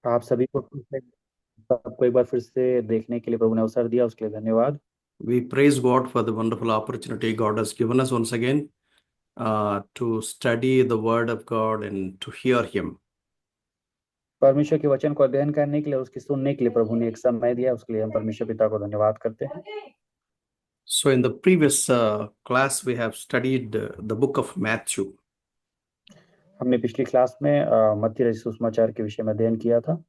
आप सभी को फिर से सबको एक बार फिर से देखने के लिए प्रभु ने अवसर दिया, उसके लिए धन्यवाद। We praise God for the wonderful opportunity God has given us once again to study the Word of God and to hear Him. परमेश्वर के वचन को अध्ययन करने के लिए, उसकी सुनने के लिए प्रभु ने एक समय दिया, उसके लिए हम परमेश्वर पिता को धन्यवाद करते हैं। So, in the previous class, we have studied the book of Matthew. हमने पिछली क्लास में मत्ती रचित सुसमाचार के विषय में अध्ययन किया था,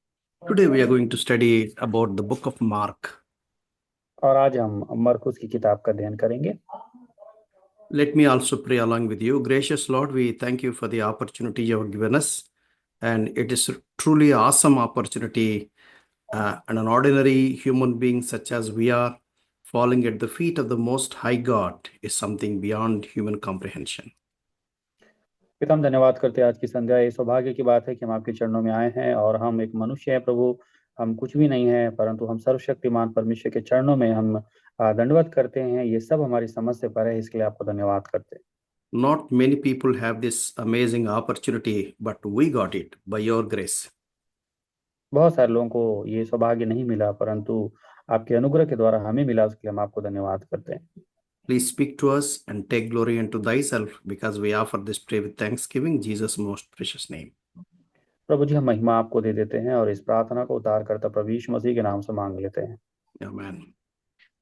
Today, we are going to study about the book of Mark. और आज हम मरकुस की किताब का अध्ययन करेंगे। Let me also pray along with you. Gracious Lord, we thank you for the opportunity you have given us. And it is truly awesome opportunity. And an ordinary human being such as we are, falling at the feet of the Most High God is something beyond human comprehension. पिता, हम धन्यवाद करते हैं आज की संध्या। ये सौभाग्य की बात है कि हम आपके चरणों में आए हैं, और हम एक मनुष्य हैं प्रभु। हम कुछ भी नहीं है, परंतु हम सर्वशक्तिमान परमेश्वर के चरणों में हम दंडवत करते हैं। ये सब हमारी समझ से परे है, इसके लिए आपको धन्यवाद करते हैं। Not many people have this amazing opportunity, but we got it by your grace. बहुत सारे लोगों को ये सौभाग्य नहीं मिला, परंतु आपके अनुग्रह के द्वारा हमें मिला, उसके लिए हम आपको धन्यवाद करते हैं। Please speak to us and take glory unto thyself, because we offer this prayer with thanksgiving, Jesus' most precious name. प्रभु जी, हम महिमा आपको दे देते हैं, और इस प्रार्थना को उतार करता प्रभु यीशु मसीह के नाम से मांग लेते हैं। Amen.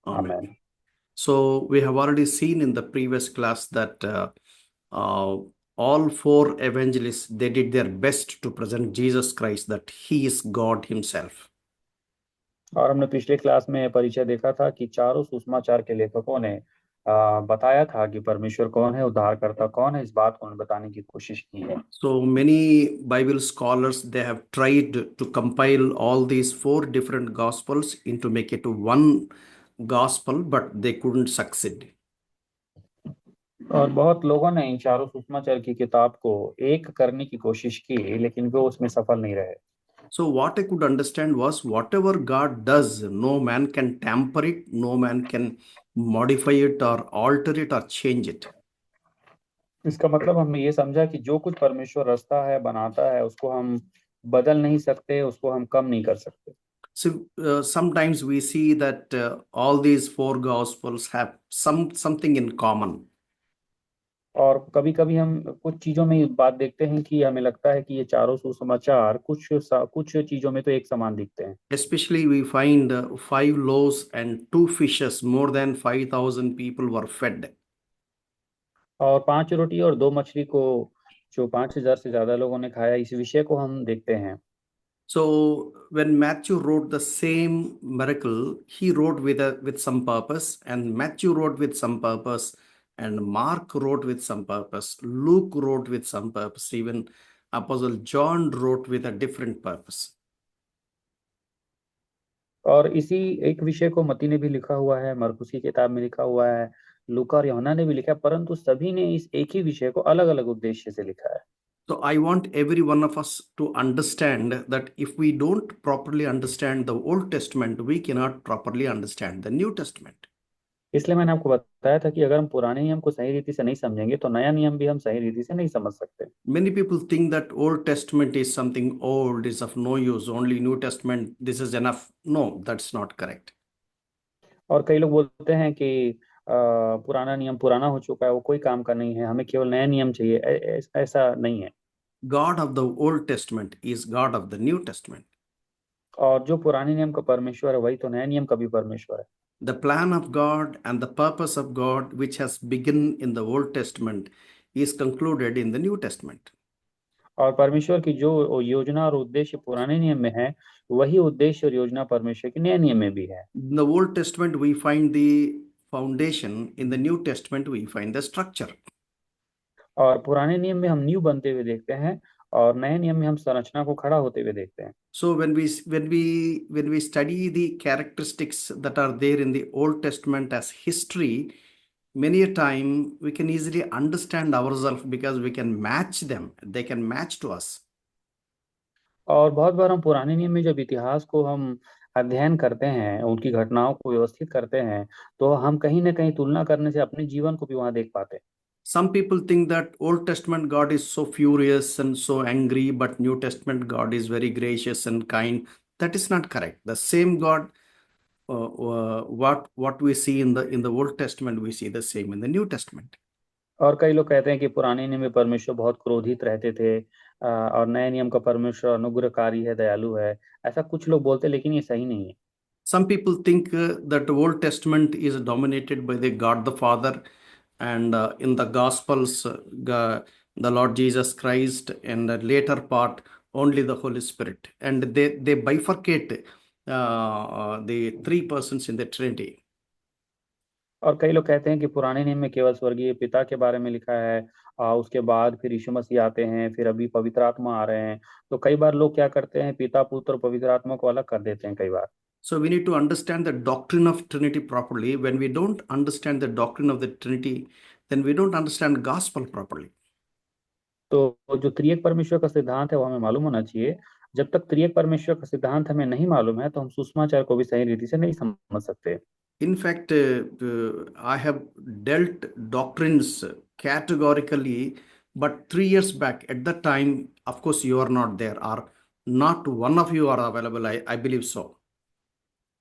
Amen. Amen. So we have already seen in the previous class that uh, all four evangelists, they did their best to present Jesus Christ, that he is God himself. और हमने पिछले क्लास में परिचय देखा था कि चारों सुसमाचार के लेखकों ने बताया था कि परमेश्वर कौन है, उद्धारकर्ता कौन है। इस बात को उन्होंने बताने की कोशिश की है। So many Bible scholars, they have tried to compile all these four different gospels into make it one gospel, but they couldn't succeed. और बहुत लोगों ने इन चारों सुसमाचार की किताब को एक करने की कोशिश की, लेकिन वो उसमें सफल नहीं रहे। So what I could understand was whatever God does, no man can tamper it, no man can modify it or alter it or change it. इसका मतलब हमने ये समझा कि जो कुछ परमेश्वर रचता है, बनाता है, उसको हम बदल नहीं सकते, उसको हम कम नहीं कर सकते। So sometimes we see that all these four gospels have something in common. और कभी कभी हम कुछ चीजों में ये बात देखते हैं कि हमें लगता है कि ये चारों सुसमाचार कुछ चीजों में तो एक समान दिखते हैं। Especially we find five loaves and two fishes, more than 5,000 people were fed. और 5 रोटी और 2 मछली को जो 5,000 से ज्यादा लोगों ने खाया, इस विषय को हम देखते हैं। So when Matthew wrote the same miracle, he wrote with some purpose, and Matthew wrote with some purpose, and Mark wrote with some purpose, Luke wrote with some purpose, even Apostle John wrote with a different purpose. और इसी एक विषय को मत्ती ने भी लिखा हुआ है, मरकुस की किताब में लिखा हुआ है, लूका और यूहन्ना ने भी लिखा है, परंतु सभी ने इस एक ही विषय को अलग अलग उद्देश्य से लिखा है। So I want every one of us to understand that if we don't properly understand the Old Testament, we cannot properly understand the New Testament. इसलिए मैंने आपको बताया था कि अगर हम पुराने नियम को सही रीति से नहीं समझेंगे, तो नया नियम भी हम सही रीति से नहीं समझ सकते। Many people think that Old Testament is something old, is of no use, only New Testament, this is enough. No, that's not correct. और कई लोग बोलते हैं कि पुराना नियम पुराना हो चुका है, वो कोई काम का नहीं है, हमें केवल नया नियम चाहिए। ऐसा नहीं है। God of the Old Testament is God of the New Testament. और जो पुराने नियम का परमेश्वर है, वही तो नया नियम का भी परमेश्वर है। The plan of God and the purpose of God, which has begun in the Old Testament, is concluded in the New Testament. और परमेश्वर की जो योजना और उद्देश्य पुराने नियम में है, वही उद्देश्य और योजना परमेश्वर के नए नियम में भी है। In the Old Testament, we find the foundation. In the New Testament, we find the structure. और पुराने नियम में हम नींव बनते हुए देखते हैं, और नए नियम में हम संरचना को खड़ा होते हुए देखते हैं। So when we study the characteristics that are there in the Old Testament as history, many a time we can easily understand ourselves because we can match them. They can match to us. और बहुत बार हम पुराने नियम में जब इतिहास को हम अध्ययन करते हैं, उनकी घटनाओं को व्यवस्थित करते हैं, तो हम कहीं ना कहीं तुलना करने से अपने जीवन को भी वहां देख पाते हैं। Some people think that Old Testament God is so furious and so angry, but New Testament God is very gracious and kind. That is not correct. The same God, what we see in the Old Testament, we see the same in the New Testament. और कई लोग कहते हैं कि पुराने नियम में परमेश्वर बहुत क्रोधित रहते थे, और नए नियम का परमेश्वर अनुग्रहकारी है, दयालु है। ऐसा कुछ लोग बोलते हैं, लेकिन ये सही नहीं है। Some people think that the Old Testament is dominated by the God the Father, and in the Gospels, the Lord Jesus Christ, and the later part, only the Holy Spirit. And they bifurcate the three persons in the Trinity. और कई लोग कहते हैं कि पुराने नियम में केवल स्वर्गीय पिता के बारे में लिखा है, उसके बाद फिर यीशु मसीह आते हैं, फिर अभी पवित्र आत्मा आ रहे हैं। तो कई बार लोग क्या करते हैं, पिता पुत्र और पवित्र आत्मा को अलग कर देते हैं कई बार। So we need to understand the doctrine of Trinity properly. When we don't understand the doctrine of the Trinity, then we don't understand gospel properly. तो जो त्रिएक परमेश्वर का सिद्धांत है वो हमें मालूम होना चाहिए। जब तक त्रिएक परमेश्वर का सिद्धांत हमें नहीं मालूम है तो हम सुसमाचार को भी सही रीति से नहीं समझ सकते। In fact, I have dealt doctrines categorically, but 3 years back, at that time, of course, you are not there, or not one of you are available. I believe so.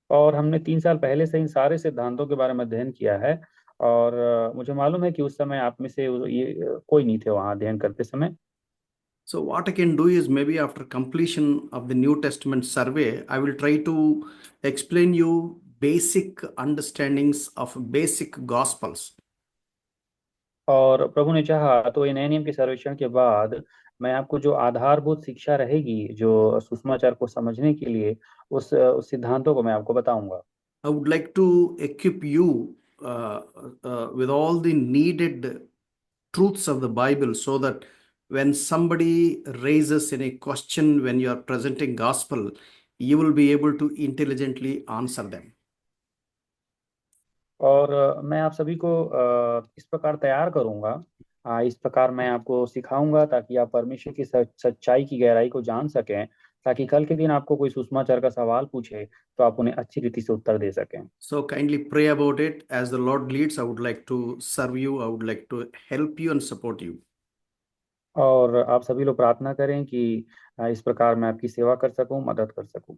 और हमने 3 साल पहले से इन सारे सिद्धांतों के बारे में अध्ययन किया है, और मुझे मालूम है कि उस समय आप में से ये कोई नहीं थे वहाँ अध्ययन करते समय। So what I can do is maybe after completion of the New Testament survey, I will try to explain you basic understandings of basic gospels. और प्रभु ने चाहा तो ये नए नियम के सर्वेक्षण के बाद मैं आपको जो आधारभूत शिक्षा रहेगी जो सुसमाचार को समझने के लिए, उस सिद्धांतों को मैं आपको बताऊंगा। I would like to equip you with all the needed truths of the Bible, so that when somebody raises any question when you are presenting gospel, you will be able to intelligently answer them. और मैं आप सभी को इस प्रकार तैयार करूंगा, इस प्रकार मैं आपको सिखाऊंगा ताकि आप परमेश्वर की सच्चाई की गहराई को जान सकें, ताकि कल के दिन आपको कोई सुसमाचार का सवाल पूछे तो आप उन्हें अच्छी रीति से उत्तर दे सकें। So kindly pray about it. As the Lord leads, I would like to serve you. I would like to help you and support you. और आप सभी लोग प्रार्थना करें कि इस प्रकार मैं आपकी सेवा कर सकूं, मदद कर सकूं।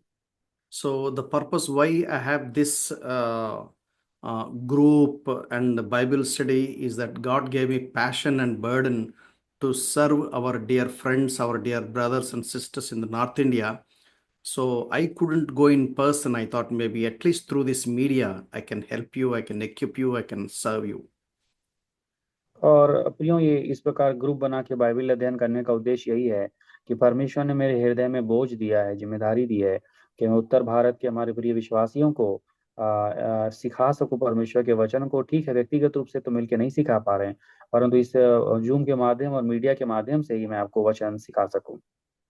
So the purpose why I have this group and Bible study is that God gave me passion and burden to serve our dear friends, our dear brothers and sisters in the North India. So I couldn't go in person. I thought maybe at least through this media, I can help you, I can equip you, I can serve you. और प्रियो, ये इस प्रकार group बना के Bible अध्ययन करने का उद्देश्य यही है कि परमेश्वर ने मेरे हृदय में बोझ दिया है, जिम्मेदारी दी है कि मैं उत्तर भारत के हमारे प्रिय विश्वासियों को सिखा सकूं परमेश्वर के वचन को। ठीक है, व्यक्तिगत रूप से तो मिलके नहीं सिखा पा रहे हैं, परंतु इस जूम के माध्यम और मीडिया के माध्यम से ही मैं आपको वचन सिखा सकूं।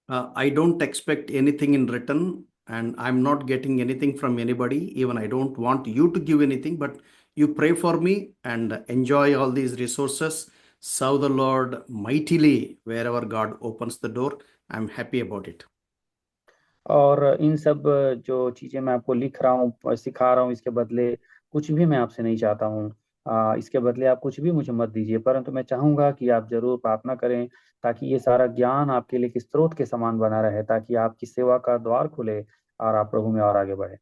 I don't expect anything in return, and I'm not getting anything from anybody. Even I don't want you to give anything, but you pray for me and enjoy all these resources. Serve the Lord mightily wherever God opens the door. I'm happy about it. और इन सब जो चीजें मैं आपको लिख रहा हूँ, सिखा रहा हूँ, इसके बदले कुछ भी मैं आपसे नहीं चाहता हूँ। इसके बदले आप कुछ भी मुझे मत दीजिए, परंतु मैं चाहूंगा कि आप जरूर प्रार्थना करें ताकि ये सारा ज्ञान आपके लिए एक स्रोत के समान बना रहे, ताकि आपकी सेवा का द्वार खुले और आप प्रभु में और आगे बढ़े।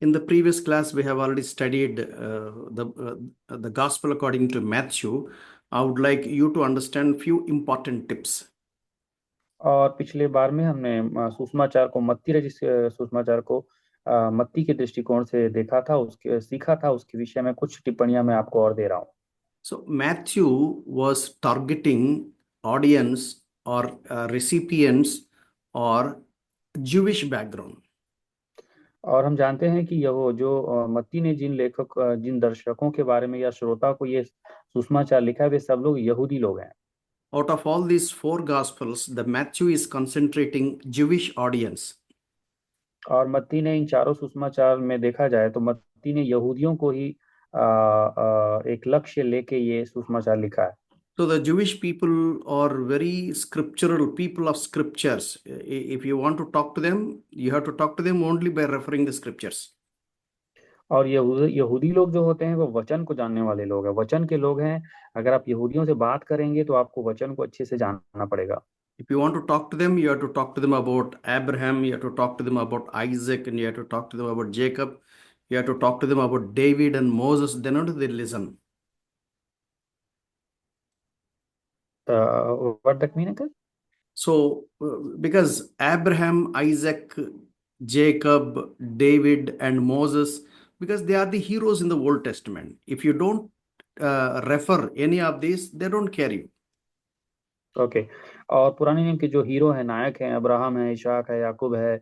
In the previous class, we have already studied the gospel according to Matthew. I would like you to understand few important tips. और पिछले बार में हमने सुसमाचार को सुसमाचार को मत्ती के दृष्टिकोण से देखा था, उसके सीखा था। उसके विषय में कुछ टिप्पणियां मैं आपको और दे रहा हूँ। So Matthew was targeting audience or recipients or Jewish background. और हम जानते हैं कि यह वो जो मत्ती ने जिन दर्शकों के बारे में या श्रोता को ये सुसमाचार लिखा है, वे सब लोग यहूदी लोग हैं। Out of all these 4 gospels, the Matthew is concentrating Jewish audience. और मत्ती ने इन चारों सुसमाचार में देखा जाए तो मत्ती ने यहूदियों को ही एक लक्ष्य लेके ये सुसमाचार लिखा है। So the Jewish people are very scriptural people of scriptures. If you want to talk to them, you have to talk to them only by referring the scriptures. और यहूदी लोग जो होते हैं वो वचन को जानने वाले लोग हैं, वचन के लोग हैं। अगर आप यहूदियों से बात करेंगे तो आपको वचन को अच्छे से जानना पड़ेगा। If you want to talk to them, you have to talk to them about Abraham, you have to talk to them about Isaac, and you have to talk to them about Jacob. You have to talk to them about David and Moses. Then only they listen. What that mean है? So, because Abraham, Isaac, Jacob, David, and Moses, because they are the heroes in the Old Testament. If you don't refer any of these, they don't care you. Okay. और पुराने नियम के जो hero हैं, नायक हैं, Abraham है, इशाक है, याकूब है,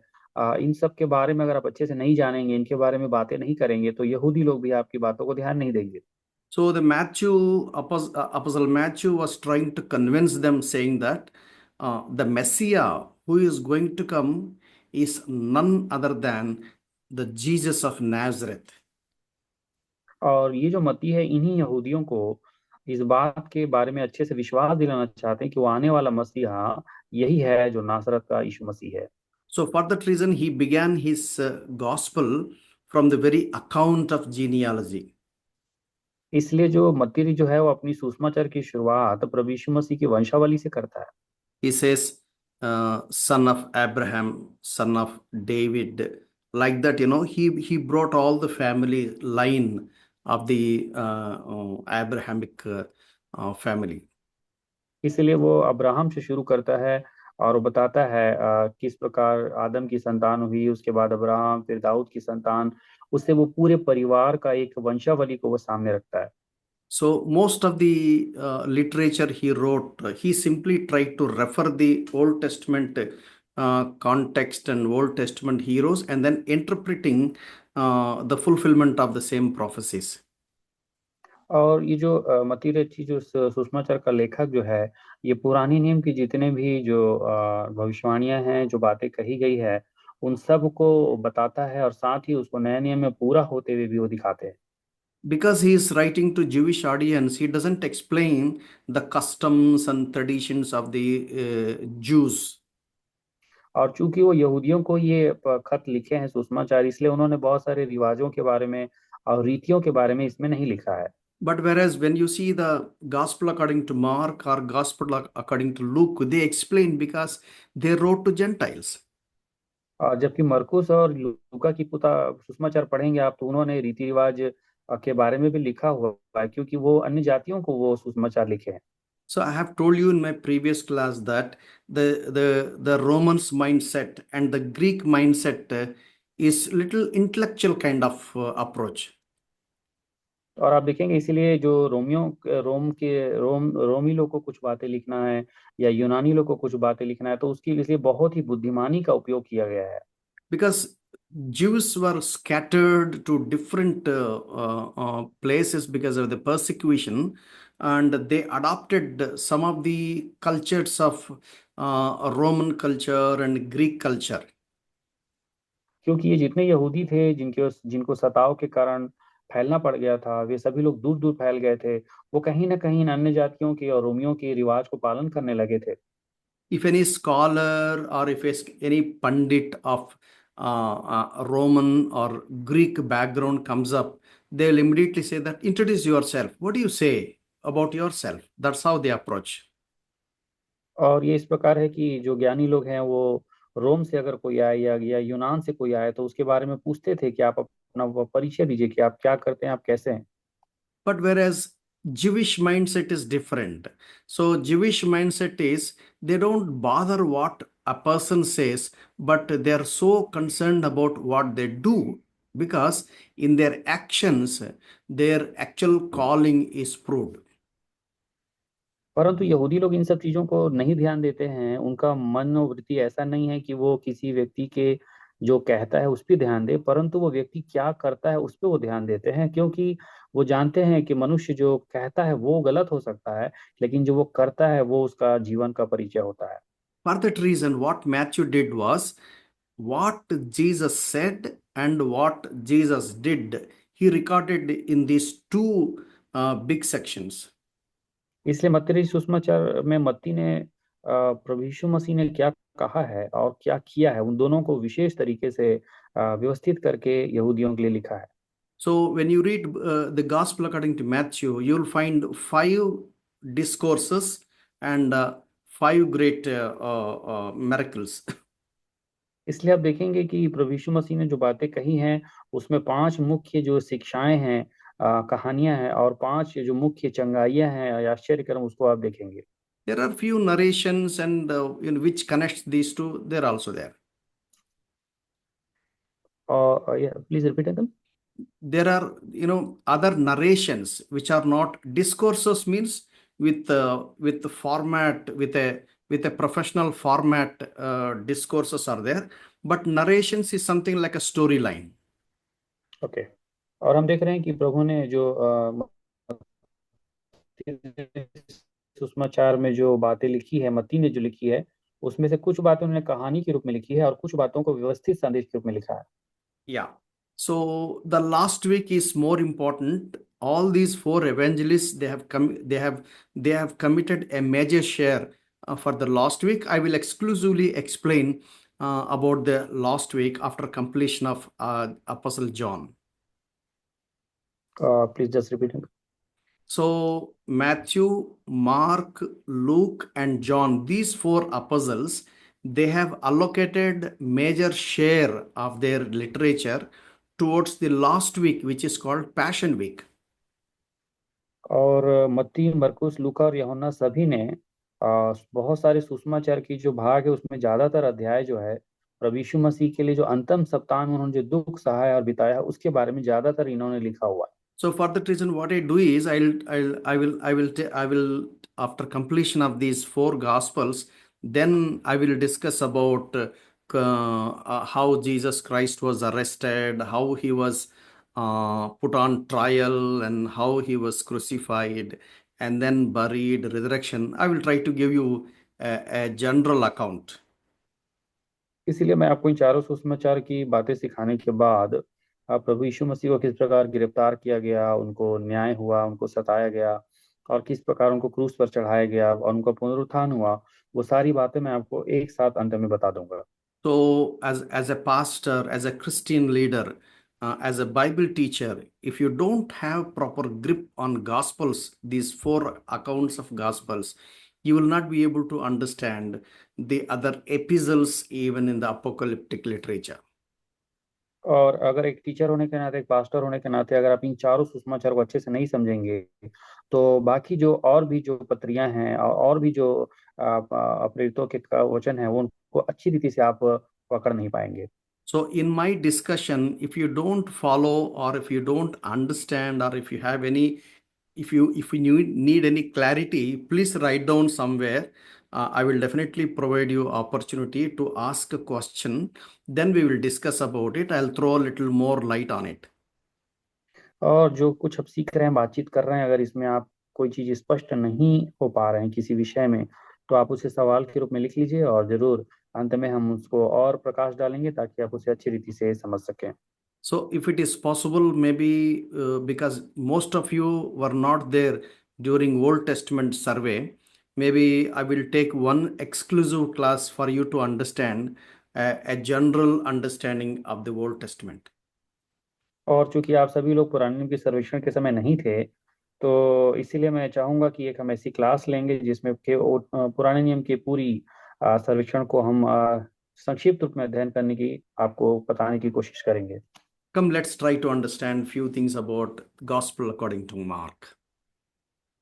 इन सब के बारे में अगर आप अच्छे से नहीं जानेंगे, इनके बारे में बातें नहीं करेंगे, तो यहूदी लोग भी आपकी बातों को ध्यान नहीं देंगे। So the Apostle Matthew was trying to convince them, saying that the Messiah who is going to come is none other than the Jesus of Nazareth. और ये जो मती है, इन्हीं यहूदियों को इस बात के बारे में अच्छे से विश्वास दिलाना चाहते हैं कि वो आने वाला मसीहा यही है जो नासरत का यीशु मसीह है। So for that reason, he began his gospel from the very account of genealogy. इसलिए जो मत्ती जो है वो अपनी सुसमाचार की शुरुआत प्रभु यीशु मसीह की वंशावली से करता है। He says, son of Abraham, son of David, like that, he brought all the family line of the Abrahamic family. इसलिए वो अब्राहम से शुरू करता है और वो बताता है किस प्रकार आदम की संतान हुई, उसके बाद अब्राहम, फिर दाऊद की संतान, उससे वो पूरे परिवार का एक वंशावली को वो सामने रखता है। So most of the literature he wrote, he simply tried to refer the Old Testament context and Old Testament heroes and then interpreting the fulfillment of the same prophecies. और ये जो मत्ती रची जो सुसमाचार का लेखक जो है, ये पुराने नियम की जितने भी जो भविष्यवाणियां हैं, जो बातें कही गई है, उन सब को बताता है और साथ ही उसको नए नियम में पूरा होते हुए भी वो दिखाते हैं। Because he is writing to Jewish audience, he doesn't explain the customs and traditions of the Jews. और चूंकि वो यहूदियों को ये खत लिखे हैं सुसमाचार, इसलिए उन्होंने बहुत सारे रिवाजों के बारे में और रीतियों के बारे में इसमें नहीं लिखा है। But whereas when you see the gospel according to Mark or gospel according to Luke, they explain because they wrote to Gentiles. जबकि मरकुस और लूका की पुता सुसमाचार पढ़ेंगे आप, तो उन्होंने रीति रिवाज के बारे में भी लिखा हुआ है, क्योंकि वो अन्य जातियों को वो सुसमाचार लिखे हैं। So I have told you in my previous class that the Romans mindset and the Greek mindset is little intellectual kind of approach. और आप देखेंगे इसीलिए जो रोमी लोग को कुछ बातें लिखना है या यूनानी लोग को कुछ बातें लिखना है, तो उसके लिए बहुत ही बुद्धिमानी का उपयोग किया गया है। Because Jews were scattered to different places because of the persecution, and they adopted some of the cultures of Roman culture and Greek culture. क्योंकि ये जितने यहूदी थे जिनको सताव के कारण फैलना पड़ गया था, वे सभी लोग दूर दूर फैल गए थे। वो कहीं ना कहीं इन अन्य जातियों के और रोमियों के रिवाज को पालन करने लगे थे। If any scholar or if any pandit of Roman or Greek background comes up, they'll immediately say that introduce yourself. What do you say about yourself? That's how they approach. और ये इस प्रकार है कि जो ज्ञानी लोग हैं वो रोम से अगर कोई आए या यूनान से कोई आए, तो उसके बारे में पूछते थे कि आप अपना वो परिचय दीजिए कि आप क्या करते हैं, आप कैसे हैं। But whereas Jewish mindset is different. So Jewish mindset is they don't bother what a person says, but they are so concerned about what they do because in their actions, their actual calling is proved. परंतु यहूदी लोग इन सब चीजों को नहीं ध्यान देते हैं। उनका मनोवृत्ति ऐसा नहीं है कि वो किसी व्यक्ति के जो कहता है उस पर ध्यान दे, परंतु वो व्यक्ति क्या करता है उस पर वो ध्यान देते हैं, क्योंकि वो जानते हैं कि मनुष्य जो कहता है वो गलत हो सकता है, लेकिन जो वो करता है वो उसका जीवन का परिचय होता है। For that reason, what Matthew did was what Jesus said and what Jesus did, he recorded in these two big sections. इसलिए मत्ती सुसमाचार में मत्ती ने प्रभु यीशु मसीह ने क्या कहा है और क्या किया है, उन दोनों को विशेष तरीके से व्यवस्थित करके यहूदियों के लिए लिखा है। So when you read the Gospel according to Matthew, you'll find 5 discourses and 5 great miracles. इसलिए आप देखेंगे कि प्रभु यीशु मसीह ने जो बातें कही हैं उसमें 5 मुख्य जो शिक्षाएं हैं, कहानियां हैं, और 5 जो मुख्य चंगाइयां हैं या आश्चर्य कर्म, उसको आप देखेंगे। There are few narrations and which connects these two. They're also there. और please repeat again. There are other narrations which are not discourses, means with the format, with a professional format. Discourses are there, but narrations is something like a storyline. Okay. और हम देख रहे हैं कि प्रभु ने जो सुसमाचार में जो बातें लिखी है, मत्ती ने जो लिखी है, उसमें से कुछ बातें उन्होंने कहानी के रूप में लिखी है और कुछ बातों को व्यवस्थित संदेश के रूप में लिखा है। Yeah. So the last week is more important. All these 4 evangelists, they have committed a major share for the last week. I will exclusively explain about the last week after completion of Apostle John. Please just repeat. So Matthew, Mark, Luke, and John, these 4 apostles, they have allocated major share of their literature towards the last week, which is called Passion Week. और मत्ती, मरकुस, लूका और यूहन्ना सभी ने बहुत सारे सुसमाचार की जो भाग है उसमें ज्यादातर अध्याय जो है प्रभु यीशु मसीह के लिए जो अंतिम सप्ताह में उन्होंने जो दुख सहाय और बिताया उसके बारे में ज्यादातर इन्होंने लिखा हुआ है। So for that reason, what I do is I will after completion of these 4 gospels, then I will discuss about how Jesus Christ was arrested, how he was put on trial, and how he was crucified, and then buried, resurrection. I will try to give you a general account. इसीलिए मैं आपको इन चारों सुसमाचार की बातें सिखाने के बाद प्रभु यीशु मसीह को किस प्रकार गिरफ्तार किया गया, उनको न्याय हुआ, उनको सताया गया और किस प्रकार उनको क्रूस पर चढ़ाया गया और उनका पुनरुत्थान हुआ, वो सारी बातें मैं आपको एक साथ अंत में बता दूंगा। So as a pastor, as a Christian leader, as a Bible teacher, if you don't have proper grip on Gospels, these 4 accounts of Gospels, you will not be able to understand the other epistles even in the apocalyptic literature. और अगर एक teacher होने के नाते, एक pastor होने के नाते, अगर आप इन चारों सुसमाचार को अच्छे से नहीं समझेंगे तो बाकी जो और भी जो पत्रियां हैं और भी जो प्रेरितों के वचन है वो उनको अच्छी रीति से आप पकड़ नहीं पाएंगे। So in my discussion, if you don't follow or if you don't understand or if you have any, if you need any clarity, please write down somewhere. I will definitely provide you opportunity to ask a question. Then we will discuss about it. I'll throw a little more light on it. और जो कुछ आप सीख रहे हैं, बातचीत कर रहे हैं, अगर इसमें आप कोई चीज स्पष्ट नहीं हो पा रहे हैं किसी विषय में, तो आप उसे सवाल के रूप में लिख लीजिए और जरूर अंत में हम उसको और प्रकाश डालेंगे ताकि आप उसे अच्छी रीति से समझ सकें। So if it is possible, maybe because most of you were not there during Old Testament survey, maybe I will take one exclusive class for you to understand a general understanding of the Old Testament. और चूंकि आप सभी लोग पुराने नियम के सर्वेक्षण के समय नहीं थे, तो इसीलिए मैं चाहूंगा कि एक हम ऐसी क्लास लेंगे जिसमें पुराने नियम के पूरी सर्वेक्षण को हम संक्षिप्त रूप में अध्ययन करने की, आपको बताने की कोशिश करेंगे। Come, let's try to understand few things about Gospel according to Mark.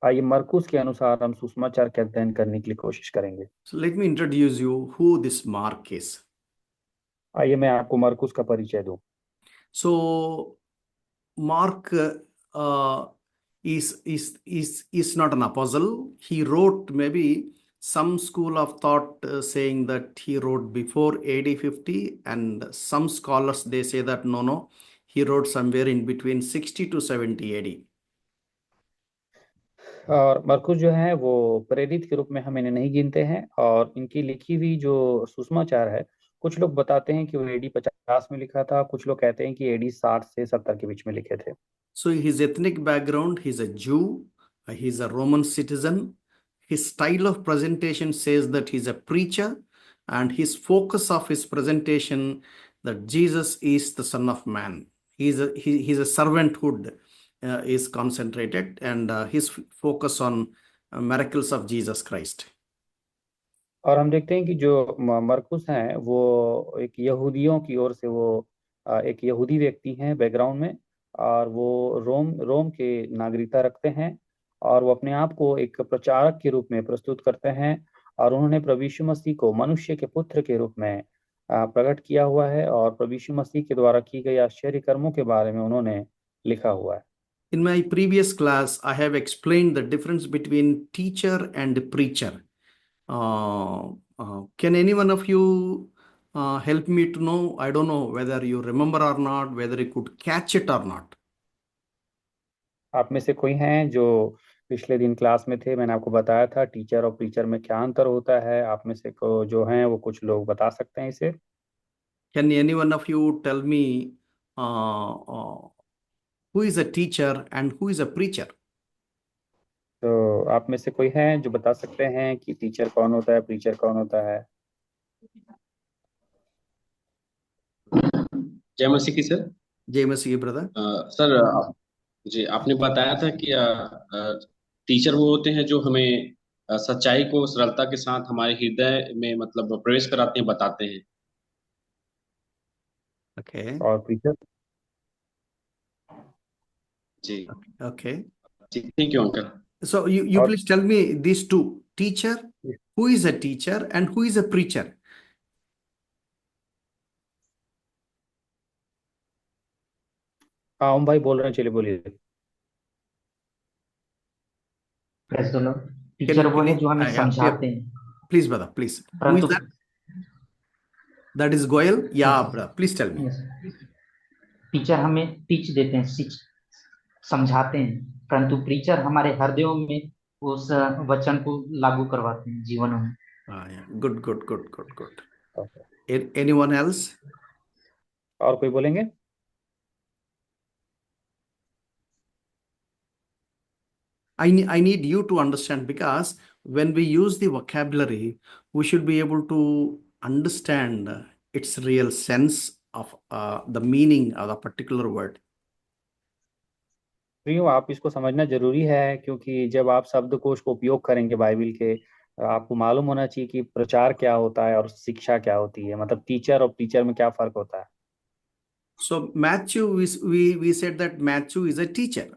आइए मरकुस के अनुसार हम सुसमाचार के अध्ययन करने के लिए कोशिश करेंगे। So let me introduce you who this Mark is. आइए मैं आपको मरकुस का परिचय दूं। So Mark is not an apostle. He wrote maybe some school of thought saying that he wrote before AD 50, and some scholars they say that no, he wrote somewhere in between 60 to 70 AD. और मरकुस जो है वो प्रेरित के रूप में हम इन्हें नहीं गिनते हैं, और इनकी लिखी हुई जो सुसमाचार है, कुछ लोग बताते हैं कि वो एडी 50 में लिखा था, कुछ लोग कहते हैं कि एडी 60 से 70 के बीच में लिखे थे। So his ethnic background, he's a Jew, he's a Roman citizen. His style of presentation says that he's a preacher, and his focus of his presentation that Jesus is the Son of Man. He's a servanthood is concentrated, and his focus on miracles of Jesus Christ. और हम देखते हैं कि जो मरकुस हैं वो एक यहूदियों की ओर से वो एक यहूदी व्यक्ति हैं बैकग्राउंड में, और वो रोम रोम के नागरिकता रखते हैं, और वो अपने आप को एक प्रचारक के रूप में प्रस्तुत करते हैं, और उन्होंने प्रभु यीशु मसीह को मनुष्य के पुत्र के रूप में प्रकट किया हुआ है, और प्रभु यीशु मसीह के द्वारा की गई आश्चर्य कर्मों के बारे में उन्होंने लिखा हुआ है। In my previous class, I have explained the difference between teacher and preacher. Can any one of you help me to know? I don't know whether you remember or not, whether you could catch it or not. आप में से कोई हैं जो पिछले दिन class में थे? मैंने आपको बताया था टीचर और प्रीचर में क्या अंतर होता है। आप में से को जो हैं वो कुछ लोग बता सकते हैं इसे? Can any one of you tell me who is a teacher and who is a preacher? तो आप में से कोई हैं जो बता सकते हैं कि टीचर कौन होता है, प्रीचर कौन होता है? जय मसीह की सर। जय मसीह ब्रदर। सर जी, आपने बताया था कि टीचर वो होते हैं जो हमें सच्चाई को सरलता के साथ हमारे हृदय में मतलब प्रवेश कराते हैं, बताते हैं। Okay. और प्रीचर? जी Okay. जी, thank you uncle. So you और please tell me these two, teacher, who is a teacher and who is a preacher? हाँ, हम भाई बोल रहे हैं, चलिए बोलिए। Press the Lord. Can teacher you वो है please, जो हमें yeah, समझाते हैं। please brother, please. Who is परंतु that? That is Goel? Yeah, brother. Please tell me. Teacher हमें टीच देते हैं, समझाते हैं, परंतु प्रीचर हमारे हृदयों में उस वचन को लागू करवाते हैं जीवनों में। Yeah. Good, good, good, good, good. Anyone else? और कोई बोलेंगे? I need you to understand, because when we use the vocabulary, we should be able to understand its real sense of the meaning of a particular word. प्रियो, आप इसको समझना जरूरी है, क्योंकि जब आप शब्दकोश को उपयोग करेंगे बाइबल के, आपको मालूम होना चाहिए कि प्रचार क्या होता है और शिक्षा क्या होती है, मतलब टीचर और टीचर में क्या फर्क होता है। So Matthew, we said that Matthew is a teacher.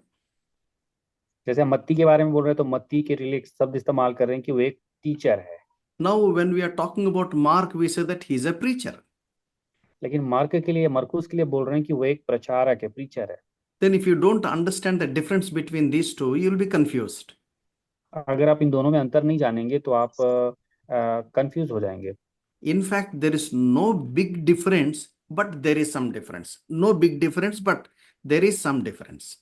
जैसे हम मत्ती के बारे में बोल रहे हैं तो मत्ती के लिए शब्द इस्तेमाल कर रहे हैं कि वो एक टीचर है। Now when we are talking about Mark, we say that he is a preacher. लेकिन मार्क के लिए, मरकुस के लिए बोल रहे हैं कि वो एक प्रचारक है, प्रीचर है। Then if you don't understand the difference between these two, you will be confused. अगर आप इन दोनों में अंतर नहीं जानेंगे तो आप कंफ्यूज हो जाएंगे। In fact, there is no big difference, but there is some difference. No big difference, but there is some difference.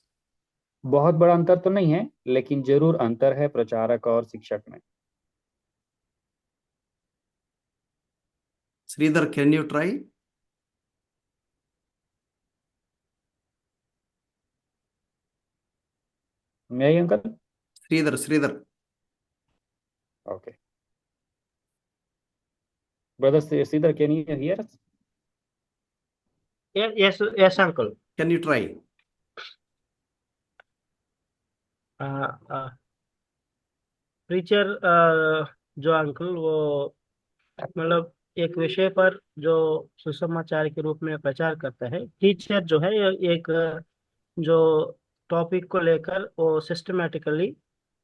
बहुत बड़ा अंतर तो नहीं है, लेकिन जरूर अंतर है प्रचारक और शिक्षक में। Sridhar, can you try? मैं ही uncle? Sridhar. Okay brother Sridhar, can you hear us? Yes, uncle. Can you try? Preacher जो अंकल वो मतलब एक विषय पर जो सुसमाचार के रूप में प्रचार करता है। टीचर जो है ये एक जो टॉपिक को लेकर वो सिस्टमेटिकली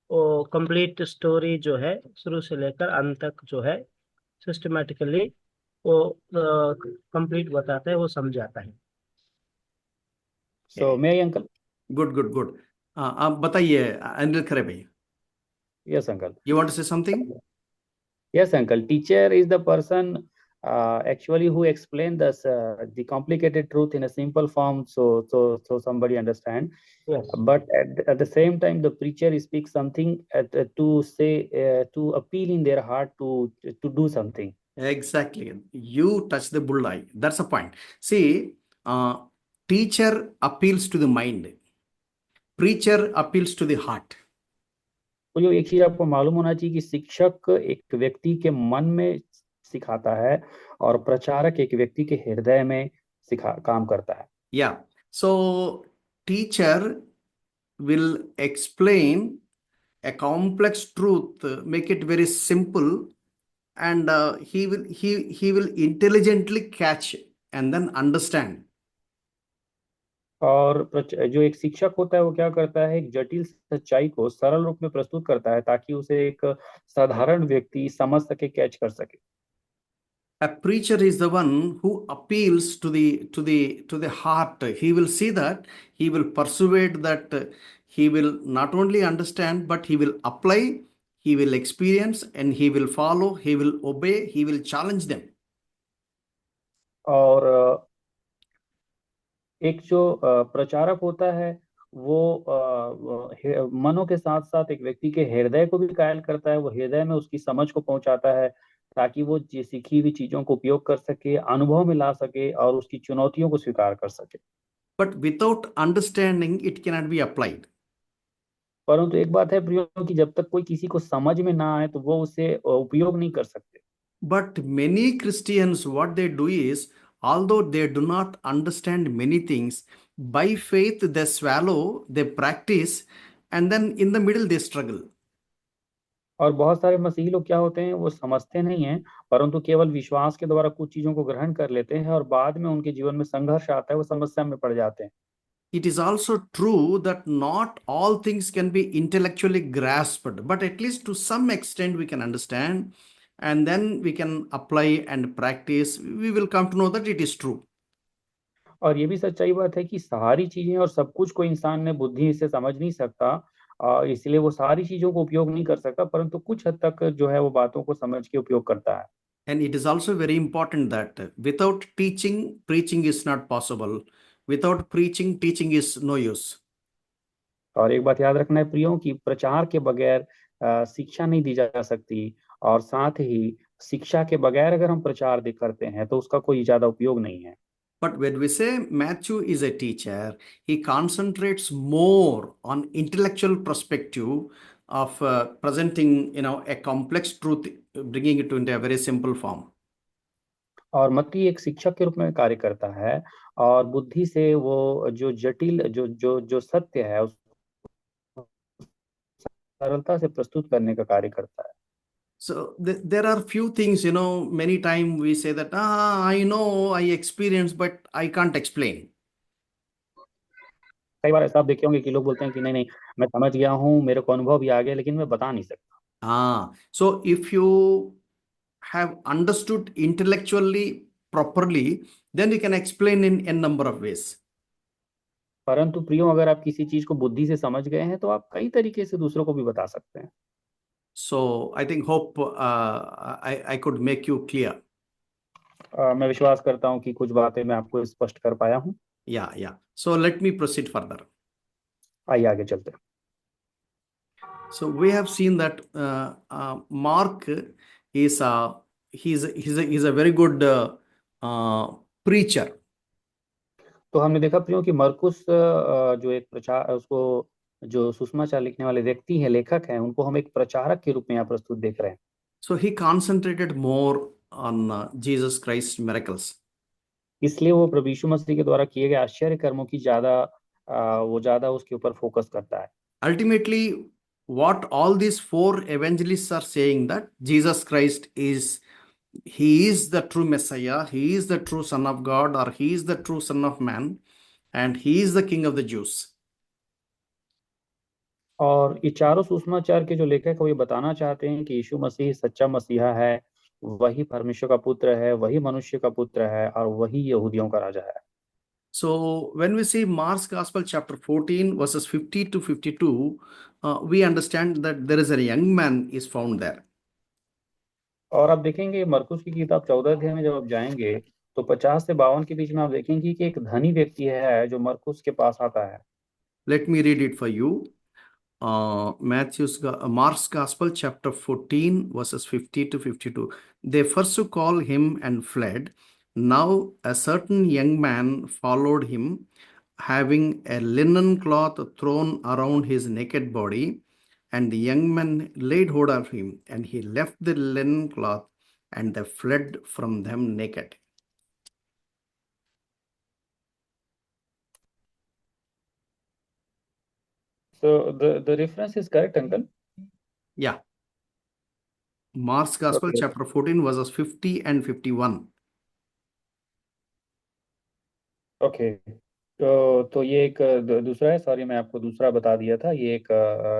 वो कंप्लीट स्टोरी जो है शुरू से लेकर अंत तक जो है सिस्टमेटिकली वो कंप्लीट बताता है, वो समझाता है। सो मैं ही अंकल? Good. आप बताइए अनिल खरे भाई। Yes uncle. You want to say something? Yes, uncle. Teacher is the person actually who explain the complicated truth in a simple form, so somebody understand. Yes. But at the same time, the preacher speaks something to say to appeal in their heart to do something. Exactly. You touch the bullseye. That's the point. See, teacher appeals to the mind. Preacher appeals to the heart. तो जो एक चीज आपको मालूम होना चाहिए कि शिक्षक एक व्यक्ति के मन में सिखाता है और प्रचारक एक व्यक्ति के हृदय में काम करता है। Yeah. So teacher will explain a complex truth, make it very simple, and he will intelligently catch and then understand. और जो एक शिक्षक होता है वो क्या करता है, एक जटिल सच्चाई को सरल रूप में प्रस्तुत करता है ताकि उसे एक साधारण व्यक्ति समझ सके, कैच कर सके। A preacher is the one who appeals to the heart. He will see that, he will persuade that, he will not only understand but he will apply, he will experience, and he will follow, he will obey, he will challenge them. और एक जो प्रचारक होता है वो मनों के साथ साथ एक व्यक्ति के हृदय को भी कायल करता है, वो हृदय में उसकी समझ को पहुंचाता है ताकि वो सीखी हुई चीजों को उपयोग कर सके, अनुभव में ला सके और उसकी चुनौतियों को स्वीकार कर सके। But without understanding, it cannot be applied. परंतु एक बात है प्रियो कि जब तक कोई किसी को समझ में ना आए तो वो उसे उपयोग नहीं कर सकते। But many Christians, what they do is, although they do not understand many things, by faith they swallow, they practice, and then in the middle they struggle. और बहुत सारे मसीही लोग क्या होते हैं, वो समझते नहीं हैं परंतु केवल विश्वास के द्वारा कुछ चीजों को ग्रहण कर लेते हैं और बाद में उनके जीवन में संघर्ष आता है, वो समस्या में पड़ जाते हैं। It is also true that not all things can be intellectually grasped, but at least to some extent we can understand, and then we can apply and practice. We will come to know that it is true. और ये भी सच्चाई बात है कि सारी चीजें और सब कुछ को इंसान ने बुद्धि से समझ नहीं सकता, इसलिए वो सारी चीजों को उपयोग नहीं कर सकता, परंतु कुछ हद तक जो है वो बातों को समझ के उपयोग करता है। And it is also very important that without teaching, preaching is not possible. Without preaching, teaching is no use. और एक बात याद रखना है प्रियो कि प्रचार के बगैर शिक्षा नहीं दी जा सकती, और साथ ही शिक्षा के बगैर अगर हम प्रचार करते हैं तो उसका कोई ज्यादा उपयोग नहीं है। But when we say Matthew is a teacher, he concentrates more on intellectual perspective of presenting, a complex truth, bringing it into a very simple form. और मत्ती एक शिक्षक के रूप में कार्य करता है और बुद्धि से वो जो जटिल जो जो जो सत्य है उसको सरलता से प्रस्तुत करने का कार्य करता है। So there are few things, many times we say that, I know, I experience, but I can't explain. कई बार ऐसा आप देखे होंगे कि लोग बोलते हैं कि नहीं नहीं मैं समझ गया हूँ, मेरे को अनुभव भी आ गया, लेकिन मैं बता नहीं सकता। So if you have understood intellectually properly, then you can explain in a number of ways. परंतु प्रियो अगर आप किसी चीज को बुद्धि से समझ गए हैं तो आप कई तरीके से दूसरों को भी बता सकते हैं। So I hope I could make you clear. मैं विश्वास करता हूँ कि कुछ बातें मैं आपको स्पष्ट कर पाया हूँ। Yeah. So let me proceed further. आइए आगे चलते हैं। So we have seen that Mark is he's a very good preacher. तो हमने देखा प्रियो कि मरकुस जो एक प्रचार उसको जो सुसमाचार लिखने वाले व्यक्ति हैं, लेखक हैं, उनको हम एक प्रचारक के रूप में यहाँ प्रस्तुत देख रहे हैं। So he concentrated more on Jesus Christ's miracles. इसलिए वो प्रभु यीशु मसीह के द्वारा किए गए आश्चर्य कर्मों की ज्यादा उसके ऊपर फोकस करता है। Ultimately, what all these four evangelists are saying, that Jesus Christ he is the true Messiah, he is the true Son of God, or he is the true Son of Man, and he is the King of the Jews. और ये चारों सुसमाचार के जो लेखक है वो ये बताना चाहते हैं कि यीशु मसीह सच्चा मसीहा है, वही परमेश्वर का पुत्र है, वही मनुष्य का पुत्र है और वही यहूदियों का राजा है। So when we see Mark's Gospel chapter 14 verses 50 to 52, we understand that there is a young man is found there. और आप देखेंगे मरकुस की किताब 14 अध्याय में जब आप जाएंगे तो 50 से 52 के बीच में आप देखेंगे कि एक धनी व्यक्ति है जो मरकुस के पास आता है। Let me read it for you. Mark's Gospel chapter 14 verses 50 to 52. They first call him and fled. Now a certain young man followed him, having a linen cloth thrown around his naked body, and the young man laid hold of him, and he left the linen cloth, and they fled from them naked. So the reference is correct, uncle? Yeah. Mark's Gospel, Okay. chapter 14, verses 50 and 51. Okay, तो ये एक दूसरा है। Sorry, मैं आपको दूसरा बता दिया था। ये एक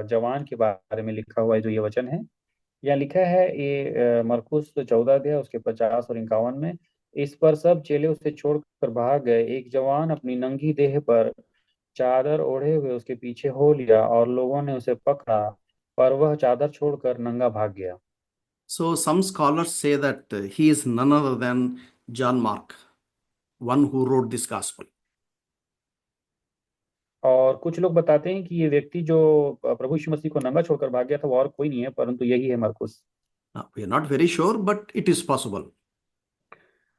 जवान के बारे में लिखा हुआ है जो ये वचन है। यहाँ लिखा है ये मरकुस 14 अध्याय उसके 50 और 51 में। इस पर सब चेले उसे छोड़कर भाग गए। एक जवान अपनी नंगी देह पर चादर ओढ़े हुए उसके पीछे हो लिया और लोगों ने उसे पकड़ा, पर वह चादर छोड़कर नंगा भाग गया। So some scholars say that he is none other than John Mark, one who wrote this gospel. और कुछ लोग बताते हैं कि ये व्यक्ति जो प्रभु यीशु मसीह को नंगा छोड़कर भाग गया था वो और कोई नहीं है परंतु यही है मरकुस। We are not very sure, but it is possible.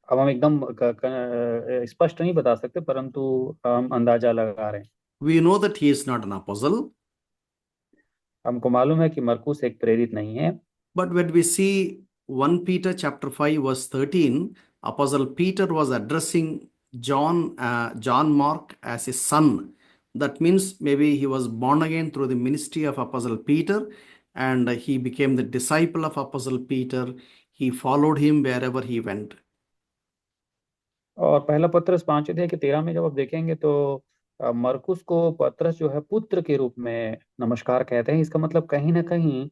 अब हम एकदम स्पष्ट नहीं बता सकते परंतु हम अंदाजा लगा रहे हैं। We know that he is not an apostle, हमको मालूम है कि मरकुस एक प्रेरित नहीं है। but when we see 1 Peter chapter 5 verse 13, Apostle Peter was addressing John Mark as his son. That means maybe he was born again through the ministry of Apostle Peter, and he became the disciple of Apostle Peter. He followed him wherever he went. और पहला पत्रस 5 अध्याय के 13 में जब आप देखेंगे तो मरकुस को पत्रस जो है पुत्र के रूप में नमस्कार कहते हैं। इसका मतलब कहीं ना कहीं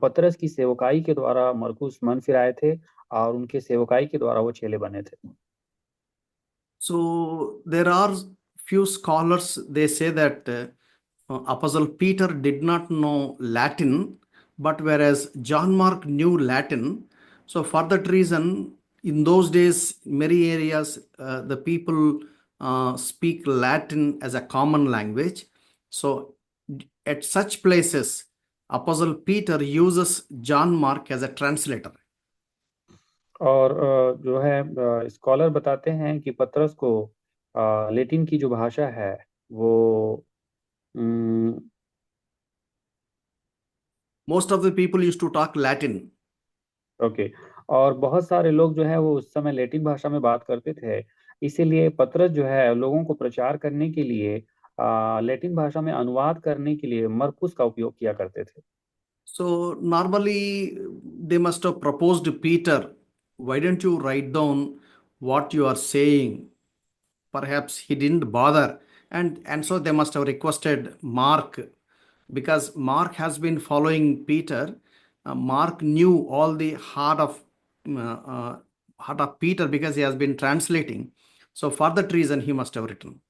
पत्रस की सेवकाई के द्वारा मरकुस मन फिराए थे और उनके सेवकाई के द्वारा वो चेले बने थे। So there are few scholars, they say that Apostle Peter did not know Latin, but whereas John Mark knew Latin. So for that reason, in those days, many areas, the people speak Latin as a common language. So at such places, Apostle Peter uses John Mark as a translator. और जो है scholar बताते हैं कि पतरस को Latin की जो भाषा है वो Most of the people used to talk Latin. Okay, और बहुत सारे लोग जो है वो उस समय लैटिन भाषा में बात करते थे। इसीलिए पतरस जो है लोगों को प्रचार करने के लिए लैटिन भाषा में अनुवाद करने के लिए मरकुस का उपयोग किया करते थे। So normally they must have proposed to Peter, why don't you write down what you are saying? Perhaps he didn't bother. And so they must have requested Mark, because Mark has been following Peter. Mark knew all the heart of Peter because he has been translating. So for that reason he must have written.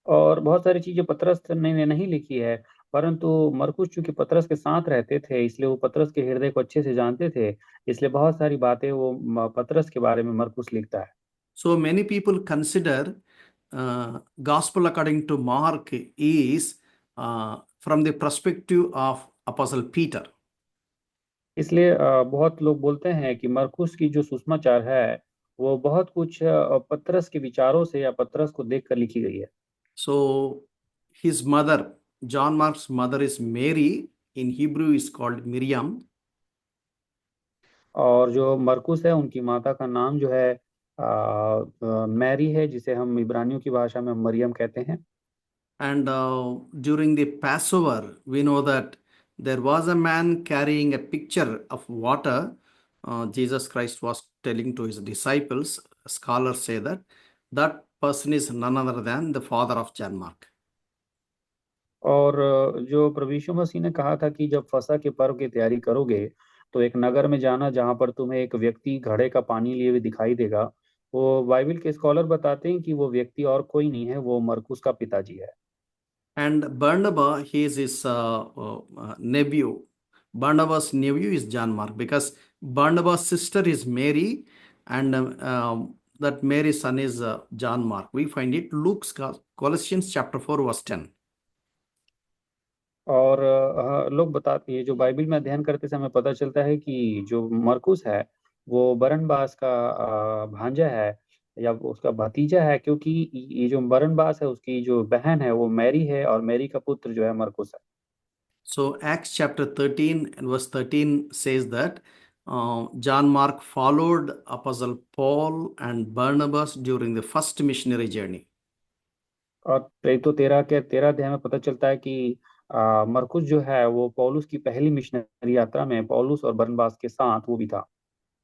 और बहुत सारी चीजें पतरस ने नहीं लिखी है परंतु मरकुस चूंकि पतरस के साथ रहते थे इसलिए वो पतरस के हृदय को अच्छे से जानते थे। इसलिए बहुत सारी बातें वो पतरस के बारे में मरकुस लिखता है। So many people consider gospel according to Mark is from the perspective of Apostle Peter. इसलिए बहुत लोग बोलते हैं कि मरकुस की जो सुसमाचार है वो बहुत कुछ पतरस के विचारों से या पतरस को देखकर लिखी गई है। So his mother, John Mark's mother, is Mary. In Hebrew is called Miriam. और जो मरकुस है उनकी माता का नाम जो है मैरी है, जिसे हम इब्रानियों की भाषा में मरियम कहते हैं। And during the Passover, we know that there was a man carrying a pitcher of water. Jesus Christ was telling to his disciples. Scholars say that that person is none other than the father of John Mark. और जो प्रभु यीशु मसीह ने कहा था कि जब फसह के पर्व की तैयारी करोगे तो एक नगर में जाना जहां पर तुम्हें एक व्यक्ति घड़े का पानी लिए हुए दिखाई देगा। वो बाइबल के स्कॉलर बताते हैं कि वो व्यक्ति और कोई नहीं है, वो मरकुस का पिताजी है। And Barnabas, he is his nephew. Barnabas' nephew is John Mark, because Barnabas' sister is Mary, and that Mary's son is John Mark. We find it Luke's Colossians chapter 4 verse 10. और लोग बताते हैं, जो बाइबल में अध्ययन करते समय पता चलता है कि जो मरकुस है वो बरनबास का भांजा है या उसका भतीजा है, क्योंकि ये जो बरनबास है उसकी जो बहन है वो मैरी है और मैरी का पुत्र जो है मरकुस है। So Acts chapter 13 and verse 13 says that John Mark followed Apostle Paul and Barnabas during the first missionary journey. और प्रेरितों 13 के 13 अध्याय में पता चलता है कि मरकुस जो है वो पौलुस की पहली मिशनरी यात्रा में पौलुस और बरनबास के साथ वो भी था।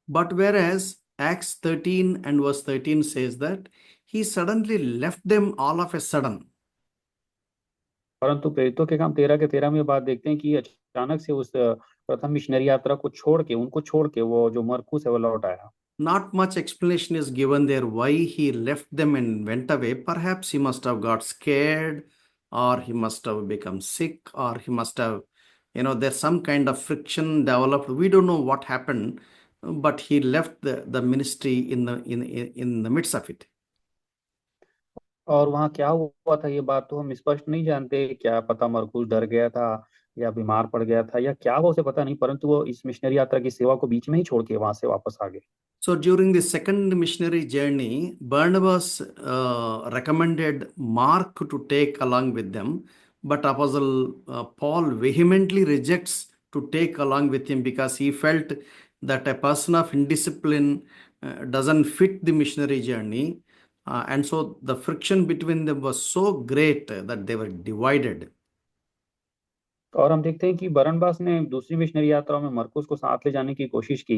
But whereas Acts 13 and verse 13 says that he suddenly left them all of a sudden. परंतु प्रेरितों के काम 13 के 13 में बात देखते हैं कि अचानक से उस प्रथम मिशनरी यात्रा को छोड़ के उनको छोड़ के वो जो मरकुस है वो लौट आया। Not much explanation is given there why he left them and went away. Perhaps he must have got scared, or he must have become sick, or he must have, there's some kind of friction developed. We don't know what happened, but he left the ministry in the midst of it. और वहाँ क्या हुआ था ये बात तो हम स्पष्ट नहीं जानते, क्या पता मरकुस डर गया था या बीमार पड़ गया था या क्या हुआ उसे पता नहीं, परंतु वो इस मिशनरी यात्रा की सेवा को बीच में ही छोड़ के वहां से वापस आ गए। So during the second missionary journey, Barnabas recommended Mark to take along with them, but Apostle Paul vehemently rejects to take along with him because he felt that a person of indiscipline doesn't fit the missionary journey. And so the friction between them was so great that they were divided. और हम देखते हैं कि बरनबास ने दूसरी missionary यात्राओं में मरकुस को साथ ले जाने की कोशिश की,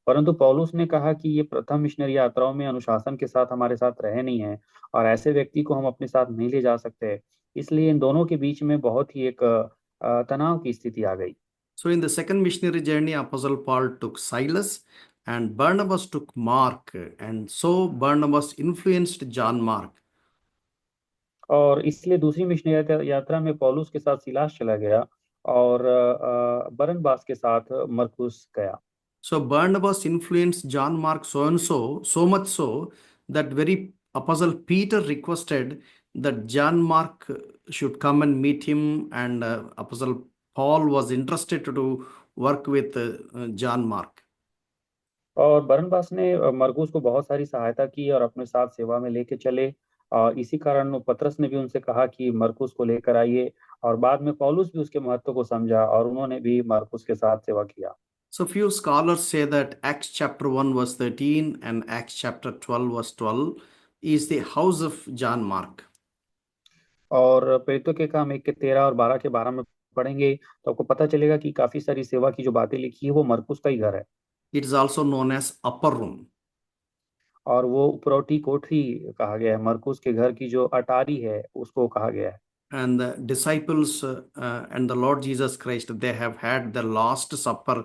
परंतु पौलुस ने कहा कि ये प्रथम मिशनरी यात्राओं में अनुशासन के साथ हमारे साथ रहे नहीं है और ऐसे व्यक्ति को हम अपने साथ नहीं ले जा सकते। इसलिए इन दोनों के बीच में बहुत ही एक तनाव की स्थिति आ गई। So in the second missionary journey, Apostle Paul took Silas and Barnabas took Mark. And so Barnabas influenced John Mark. और इसलिए दूसरी मिशनरी यात्रा में पौलुस के साथ सिलास चला गया और बरनबास के साथ मरकुस गया। So Barnabas influenced John Mark so and so much so that very Apostle Peter requested that John Mark should come and meet him, and Apostle Paul was interested to work with John Mark. और बरनबास ने मरकुस को बहुत सारी सहायता की और अपने साथ सेवा में लेके चले, और इसी कारण पतरस ने भी उनसे कहा कि मरकुस को लेकर आइए, और बाद में पौलुस भी उसके महत्व को समझा और उन्होंने भी मरकुस के साथ सेवा किया। So few scholars say that Acts chapter 1 verse 13 and Acts chapter 12 verse 12 is the house of John Mark. और प्रेरितों के काम 1 के 13 और 12 के 12 में पढ़ेंगे तो आपको पता चलेगा कि काफी सारी सेवा की जो बातें लिखी है वो मरकुस का ही घर है। It is also known as upper room. और वो उपरौठी कोठरी कहा गया है, मरकुस के घर की जो अटारी है उसको कहा गया है। And the disciples and the Lord Jesus Christ, they have had the last supper,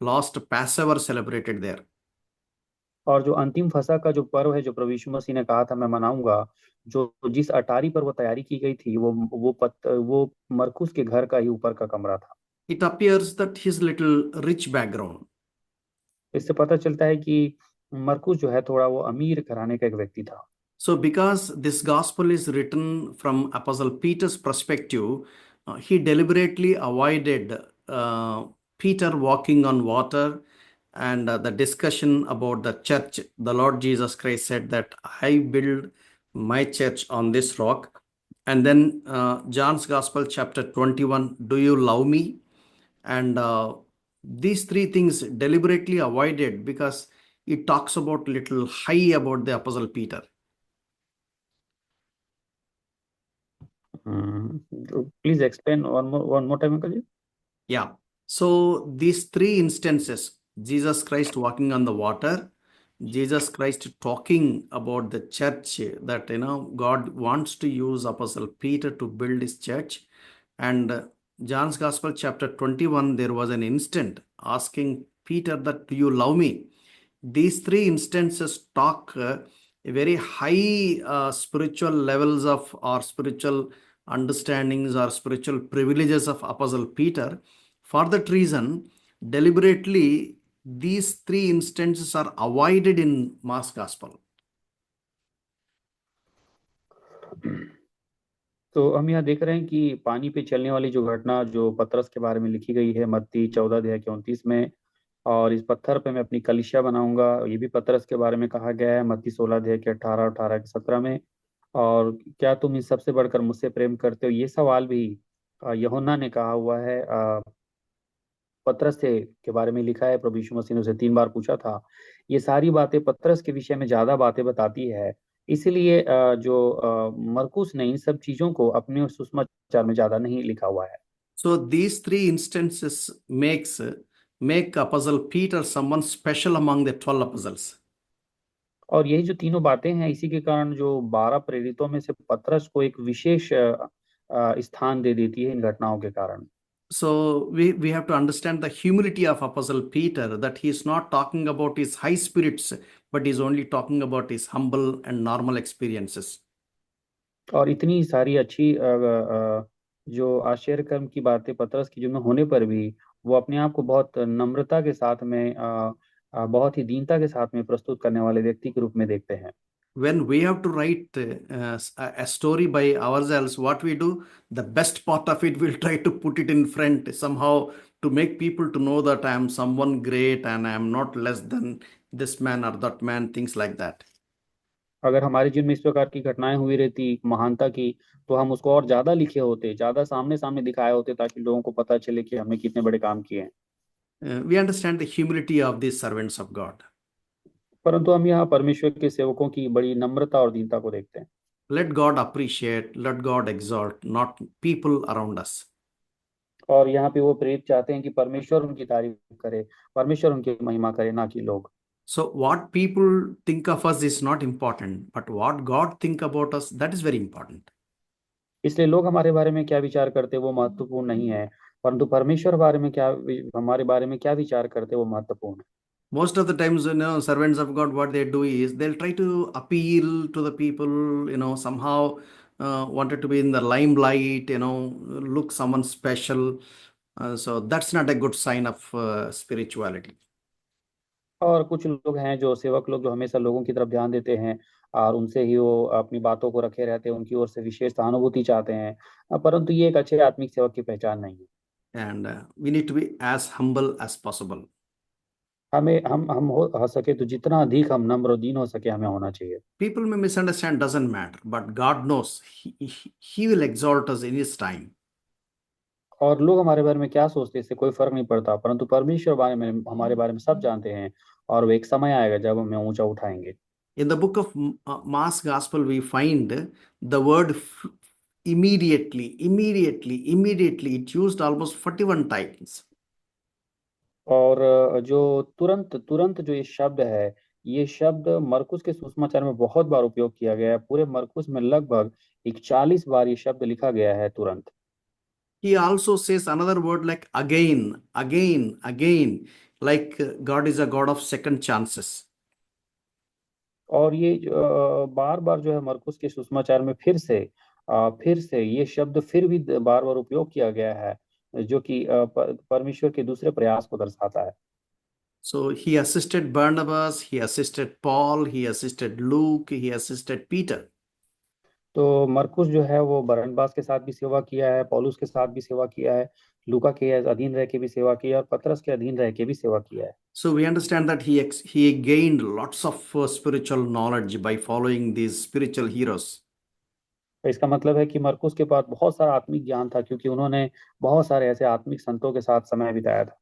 last Passover celebrated there. और जो अंतिम फसह का जो पर्व है जो प्रभु यीशु मसीह ने कहा था मैं मनाऊंगा, जो जिस अटारी पर वो तैयारी की गई थी वो मरकुस के घर का ही ऊपर का कमरा था। It appears that his little rich background. इससे पता चलता है कि मरकुस जो है थोड़ा वो अमीर घराने का एक व्यक्ति था। So because this gospel is written from Apostle Peter's perspective, he deliberately avoided Peter walking on water and the discussion about the church. The Lord Jesus Christ said that I build my church on this rock. And then John's Gospel chapter 21, do you love me? And these three things deliberately avoided because it talks about little high about the Apostle Peter. Please explain one more time, Uncle ji. Yeah. So these three instances, Jesus Christ walking on the water, Jesus Christ talking about the church, that God wants to use Apostle Peter to build his church, and John's Gospel chapter 21, there was an instant asking Peter that, do you love me? These three instances talk a very high spiritual levels of or spiritual understandings or spiritual privileges of Apostle Peter. For that reason, deliberately, these three instances are avoided in Mark's Gospel. तो हम यहाँ देख रहे हैं कि पानी पे चलने वाली जो घटना जो पतरस के बारे में लिखी गई है मत्ती 14 अध्याय के 29 में, और इस पत्थर पे मैं अपनी कलीसिया बनाऊंगा, ये भी पतरस के बारे में कहा गया है मत्ती 16 अध्याय के 18 के 17 में। और क्या तुम इस सबसे बढ़कर मुझसे प्रेम करते हो, ये सवाल भी यूहन्ना ने कहा हुआ है, पतरस के बारे में लिखा है, प्रभु यीशु मसीह ने उसे 3 बार पूछा था। ये सारी बातें पतरस के विषय में ज्यादा बातें बताती है, इसीलिए जो मरकुस ने इन सब चीजों को अपने सुसमाचार में ज्यादा नहीं लिखा हुआ है। So these three instances make Apostle Peter someone special among the 12 apostles. और यही जो तीनों बातें हैं, इसी के कारण जो 12 प्रेरितों में से पतरस को एक विशेष स्थान दे देती है इन घटनाओं के कारण। So we have to understand the humility of Apostle Peter, that he is not talking about his high spirits, but he is only talking about his humble and normal experiences. और इतनी सारी अच्छी जो आश्चर्य कर्म की बातें पतरस की जिनमें होने पर भी वो अपने आप को बहुत नम्रता के साथ में बहुत ही दीनता के साथ में प्रस्तुत करने वाले व्यक्ति के रूप में देखते हैं। When we have to write a story by ourselves, what we do, the best part of it, we'll try to put it in front somehow to make people to know that I am someone great and I am not less than this man or that man, things like that. अगर हमारे जीवन में इस प्रकार की घटनाएं हुई रहती महानता की, तो हम उसको और ज्यादा लिखे होते, ज्यादा सामने सामने दिखाए होते, ताकि लोगों को पता चले कि हमने कितने बड़े काम किए हैं। We understand the humility of these servants of God. परंतु हम यहाँ परमेश्वर के सेवकों की बड़ी नम्रता और दीनता को देखते हैं। Let God appreciate, let God exalt, not people around us. और यहाँ पे वो प्रेरित चाहते हैं कि परमेश्वर उनकी तारीफ करे, परमेश्वर उनकी महिमा करे, ना कि लोग। So what people think of us is not important, but what God think about us, that is very important. इसलिए लोग हमारे बारे में क्या विचार करते वो महत्वपूर्ण नहीं है, परंतु परमेश्वर बारे में क्या हमारे बारे में क्या विचार करते वो महत्वपूर्ण है। Most of the times, servants of God, what they do is they'll try to appeal to the people, somehow wanted to be in the limelight, look someone special. So that's not a good sign of spirituality. और कुछ लोग हैं जो सेवक लोग जो हमेशा लोगों की तरफ ध्यान देते हैं और उनसे ही वो अपनी बातों को रखे रहते हैं, उनकी ओर से विशेष सहानुभूति चाहते हैं, परंतु ये एक अच्छे आत्मिक सेवक की पहचान नहीं है। And we need to be as humble as possible. हम हो सके तो जितना अधिक हम नम्र और दीन हो सके हमें होना चाहिए। People may misunderstand, doesn't matter, but God knows he will exalt us in his time. और लोग हमारे बारे में क्या सोचते हैं इससे कोई फर्क नहीं पड़ता, परंतु परमेश्वर बारे में हमारे बारे में सब जानते हैं, और वो एक समय आएगा जब हमें ऊंचा उठाएंगे। In the book of Mark's Gospel, we find the word immediately. It used almost 41 times. और जो तुरंत तुरंत जो ये शब्द है, ये शब्द मरकुस के सुसमाचार में बहुत बार उपयोग किया गया है। पूरे मरकुस में लगभग 41 बार ये शब्द लिखा गया है तुरंत। He also says another word like again, like God is a God of second chances. और ये बार बार जो है मरकुस के सुसमाचार में फिर से ये शब्द फिर भी बार बार उपयोग किया गया है, जो कि परमेश्वर के दूसरे प्रयास को दर्शाता है। So he assisted Barnabas, he assisted Paul, he assisted Luke, he assisted Peter. तो मरकुस जो है वो बरनबास के साथ भी सेवा किया है, पौलुस के साथ भी सेवा किया है, लूका के अधीन रह के भी सेवा किया है, और पतरस के अधीन रह के भी सेवा किया है। So we understand that he gained lots of spiritual knowledge by following these spiritual heroes. तो इसका मतलब है कि मरकुस के पास बहुत सारा आत्मिक ज्ञान था, क्योंकि उन्होंने बहुत सारे ऐसे आत्मिक संतों के साथ समय बिताया था।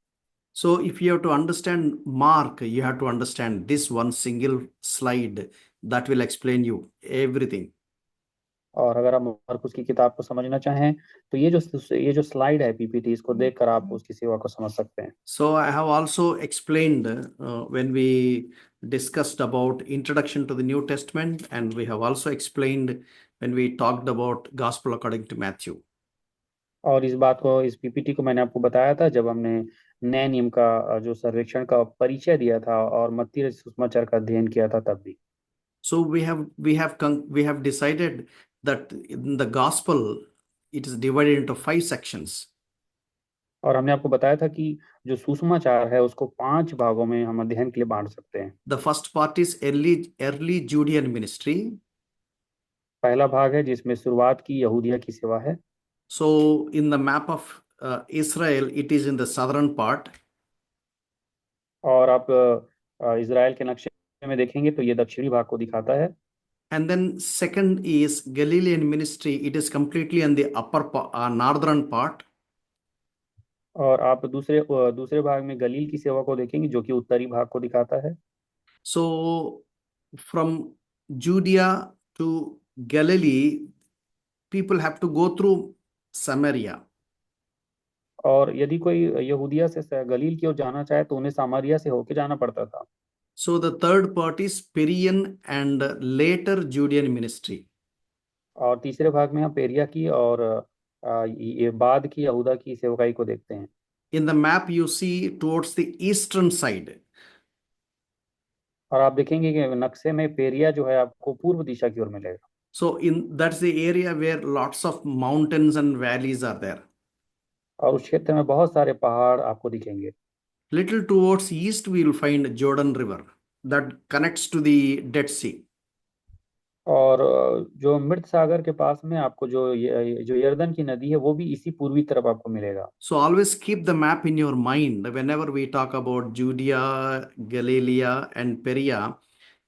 So if you have to understand Mark, you have to understand this one single slide that will explain you everything. और अगर आप मरकुस की किताब को समझना चाहें तो ये जो स्लाइड है पीपीटी, इसको देखकर आप उसकी सेवा को समझ सकते हैं। So I have also explained when we discussed about introduction to the New Testament, and we have also explained when we talked about gospel according to Matthew. और इस पीपीटी को मैंने आपको बताया था जब हमने नए नियम का जो सर्वेक्षण का परिचय दिया था और मत्ती सुसमाचार का अध्ययन किया था तब भी। So we have decided that in the gospel it is divided into 5 sections. और हमने आपको बताया था कि जो सुसमाचार है उसको 5 भागों में हम अध्ययन के लिए बांट सकते हैं। The first part is early Judean ministry. पहला भाग है जिसमें शुरुआत की यहूदिया की सेवा है। So in the map of Israel, it is in the southern part. और आप इजराइल के नक्शे में देखेंगे तो ये दक्षिणी भाग को दिखाता है। And then second is Galilean ministry. It is completely in the northern part. और आप दूसरे भाग में गलील की सेवा को देखेंगे जो कि उत्तरी भाग को दिखाता है। So from Judea to Galilee, people have to go through Samaria. और यदि कोई यहूदिया से गलील की ओर जाना चाहे तो उन्हें सामरिया से होके जाना पड़ता था। So the third part is Perean and later Judean ministry. और तीसरे भाग में हम पेरिया की और ये बाद की यहूदा की सेवकाई को देखते हैं। In the map, you see towards the eastern side. और आप देखेंगे कि नक्शे में पेरिया जो है आपको पूर्व दिशा की ओर मिलेगा। So that's the area where lots of mountains and valleys are there. और उस क्षेत्र में बहुत सारे पहाड़ आपको दिखेंगे। Little towards east, we will find Jordan River that connects to the Dead Sea. और जो मृत सागर के पास में आपको जो यर्दन की नदी है वो भी इसी पूर्वी तरफ आपको मिलेगा। So always keep the map in your mind whenever we talk about Judea, Galilee, and Perea.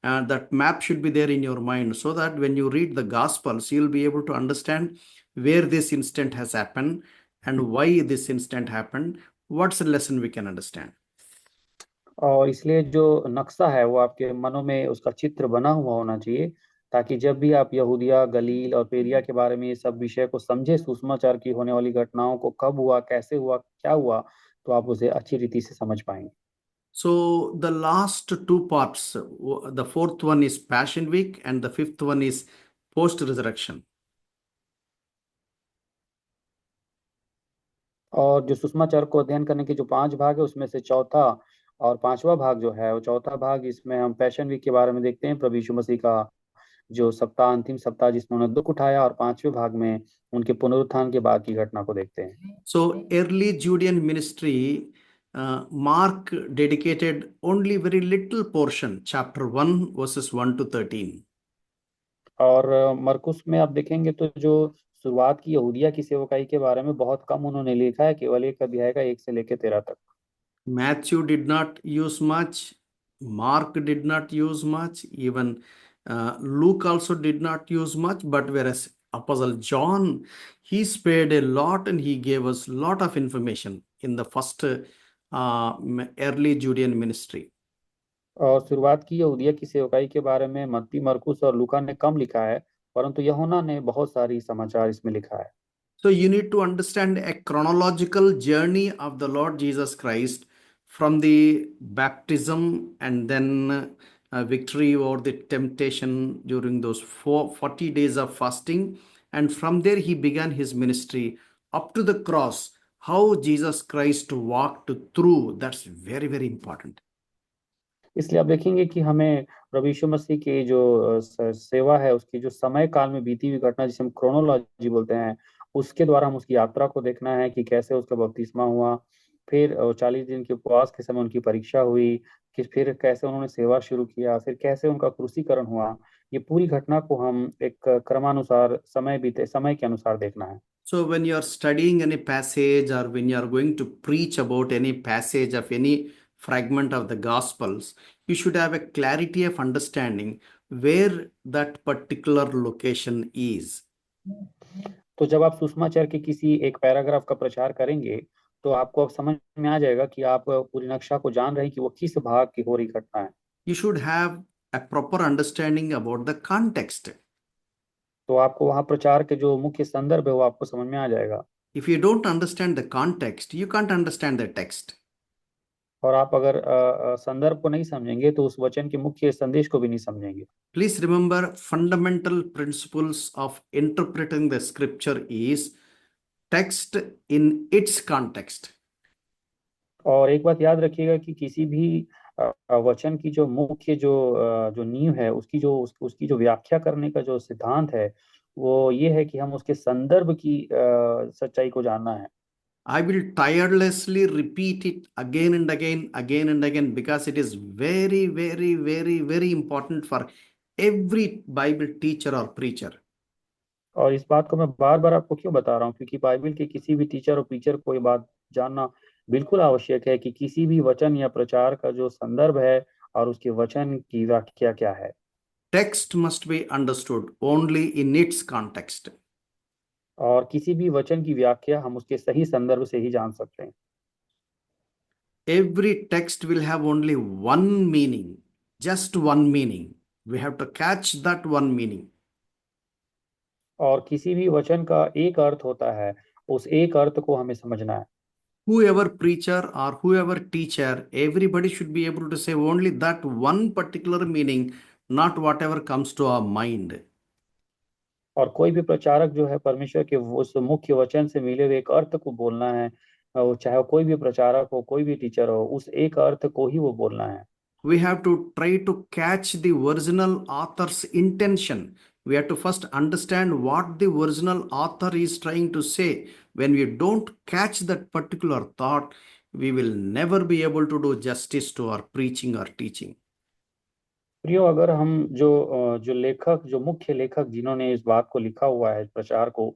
That map should be there in your mind so that when you read the Gospels, you'll be able to understand where this incident has happened and why this incident happened. What's the lesson we can understand? और इसलिए जो नक्शा है वो आपके मनों में उसका चित्र बना हुआ होना चाहिए, ताकि जब भी आप यहूदिया, गलील और पेरिया के बारे में ये सब विषय को समझे, सुसमाचार की होने वाली घटनाओं को कब हुआ, कैसे हुआ, क्या हुआ, तो आप उसे अच्छी रीति से समझ पाएंगे। So the last two parts, the fourth one is Passion Week and the fifth one is post-resurrection. और जो सुसमाचार को अध्ययन करने के जो 5 भाग है उसमें से चौथा और 5वां भाग जो है वो चौथा भाग, इसमें हम पैशन वीक के बारे में देखते हैं, प्रभु यीशु मसीह का जो सप्ताह, अंतिम सप्ताह जिसमें उन्होंने दुख उठाया, और 5वें भाग में उनके पुनरुत्थान के बाद की घटना को देखते हैं। So early Judean ministry, Mark dedicated only very little portion, chapter 1 verses 1 to 13. और मरकुस में आप देखेंगे तो जो शुरुआत की यहूदिया की सेवकाई के बारे में बहुत कम उन्होंने लिखा है, केवल एक अध्याय का 1 से लेकर 13 तक। Matthew did not use much, Mark did not use much, even Luke also did not use much, but whereas Apostle John, he spared a lot and he gave us a lot of information in the first early Judean ministry. और शुरुआत की यहूदिया की सेवकाई के बारे में मत्ती, मरकुस और लूका ने कम लिखा है, परंतु यूहन्ना ने बहुत सारी समाचार इसमें लिखा है। So you need to understand a chronological journey of the Lord Jesus Christ from the baptism and then victory over the temptation during those 40 days of fasting. And from there he began his ministry up to the cross. How Jesus Christ walked through, that's very, very important. इसलिए आप देखेंगे कि हमें प्रभु यीशु मसीह की जो सेवा है उसकी जो समय काल में बीती हुई घटना जिसे हम क्रोनोलॉजी बोलते हैं, उसके द्वारा हम उसकी यात्रा को देखना है कि कैसे उसका बपतिस्मा हुआ, फिर 40 दिन के उपवास के समय उनकी परीक्षा हुई, कि फिर कैसे उन्होंने सेवा शुरू किया, फिर कैसे उनका क्रूसीकरण हुआ। ये पूरी घटना को हम एक क्रमानुसार समय के अनुसार देखना है। So when you are studying any passage or when you are going to preach about any passage of any fragment of the Gospels, you should have a clarity of understanding where that particular location is. तो जब आप सुसमाचार के किसी एक paragraph का प्रचार करेंगे तो आपको अब समझ में आ जाएगा कि आप पूरी नक्शा को जान रहे हैं कि वो किस भाग की हो रही घटना है। You should have a proper understanding about the context. तो आपको वहाँ प्रचार के जो मुख्य संदर्भ है वो आपको समझ में आ जाएगा। If you don't understand the context, you can't understand the text. और आप अगर संदर्भ को नहीं समझेंगे तो उस वचन के मुख्य संदेश को भी नहीं समझेंगे। Please remember, fundamental principles of interpreting the scripture is text in its context. और एक बात याद रखिएगा कि किसी भी वचन की जो मुख्य जो नींव है उसकी जो व्याख्या करने का जो सिद्धांत है वो ये है कि हम उसके संदर्भ की सच्चाई को जानना है। I will tirelessly repeat it again and again, because it is very, very, very, very important for every Bible teacher or preacher. और इस बात को मैं बार बार आपको क्यों बता रहा हूँ, क्योंकि बाइबल के किसी भी टीचर और प्रीचर को ये बात जानना बिल्कुल आवश्यक है कि किसी भी वचन या प्रचार का जो संदर्भ है और उसके वचन की व्याख्या क्या है। Text must be understood only in its context. और किसी भी वचन की व्याख्या हम उसके सही संदर्भ से ही जान सकते हैं। Every text will have only one meaning, just one meaning. We have to catch that one meaning. और किसी भी वचन का एक अर्थ होता है, उस एक अर्थ को हमें समझना है। Whoever preacher or whoever teacher, everybody should be able to say only that one particular meaning, not whatever comes to our mind. और कोई भी प्रचारक जो है परमेश्वर के उस मुख्य वचन से मिले हुए एक अर्थ को बोलना है। वो चाहे वो कोई भी प्रचारक हो, कोई भी टीचर हो, उस एक अर्थ को ही वो बोलना है। We have to try to catch the original author's intention. We have to first understand what the original author is trying to say. When we don't catch that particular thought, we will never be able to do justice to our preaching or teaching. प्रियो, अगर हम जो लेखक, जो मुख्य लेखक जिन्होंने इस बात को लिखा हुआ है, प्रचार को,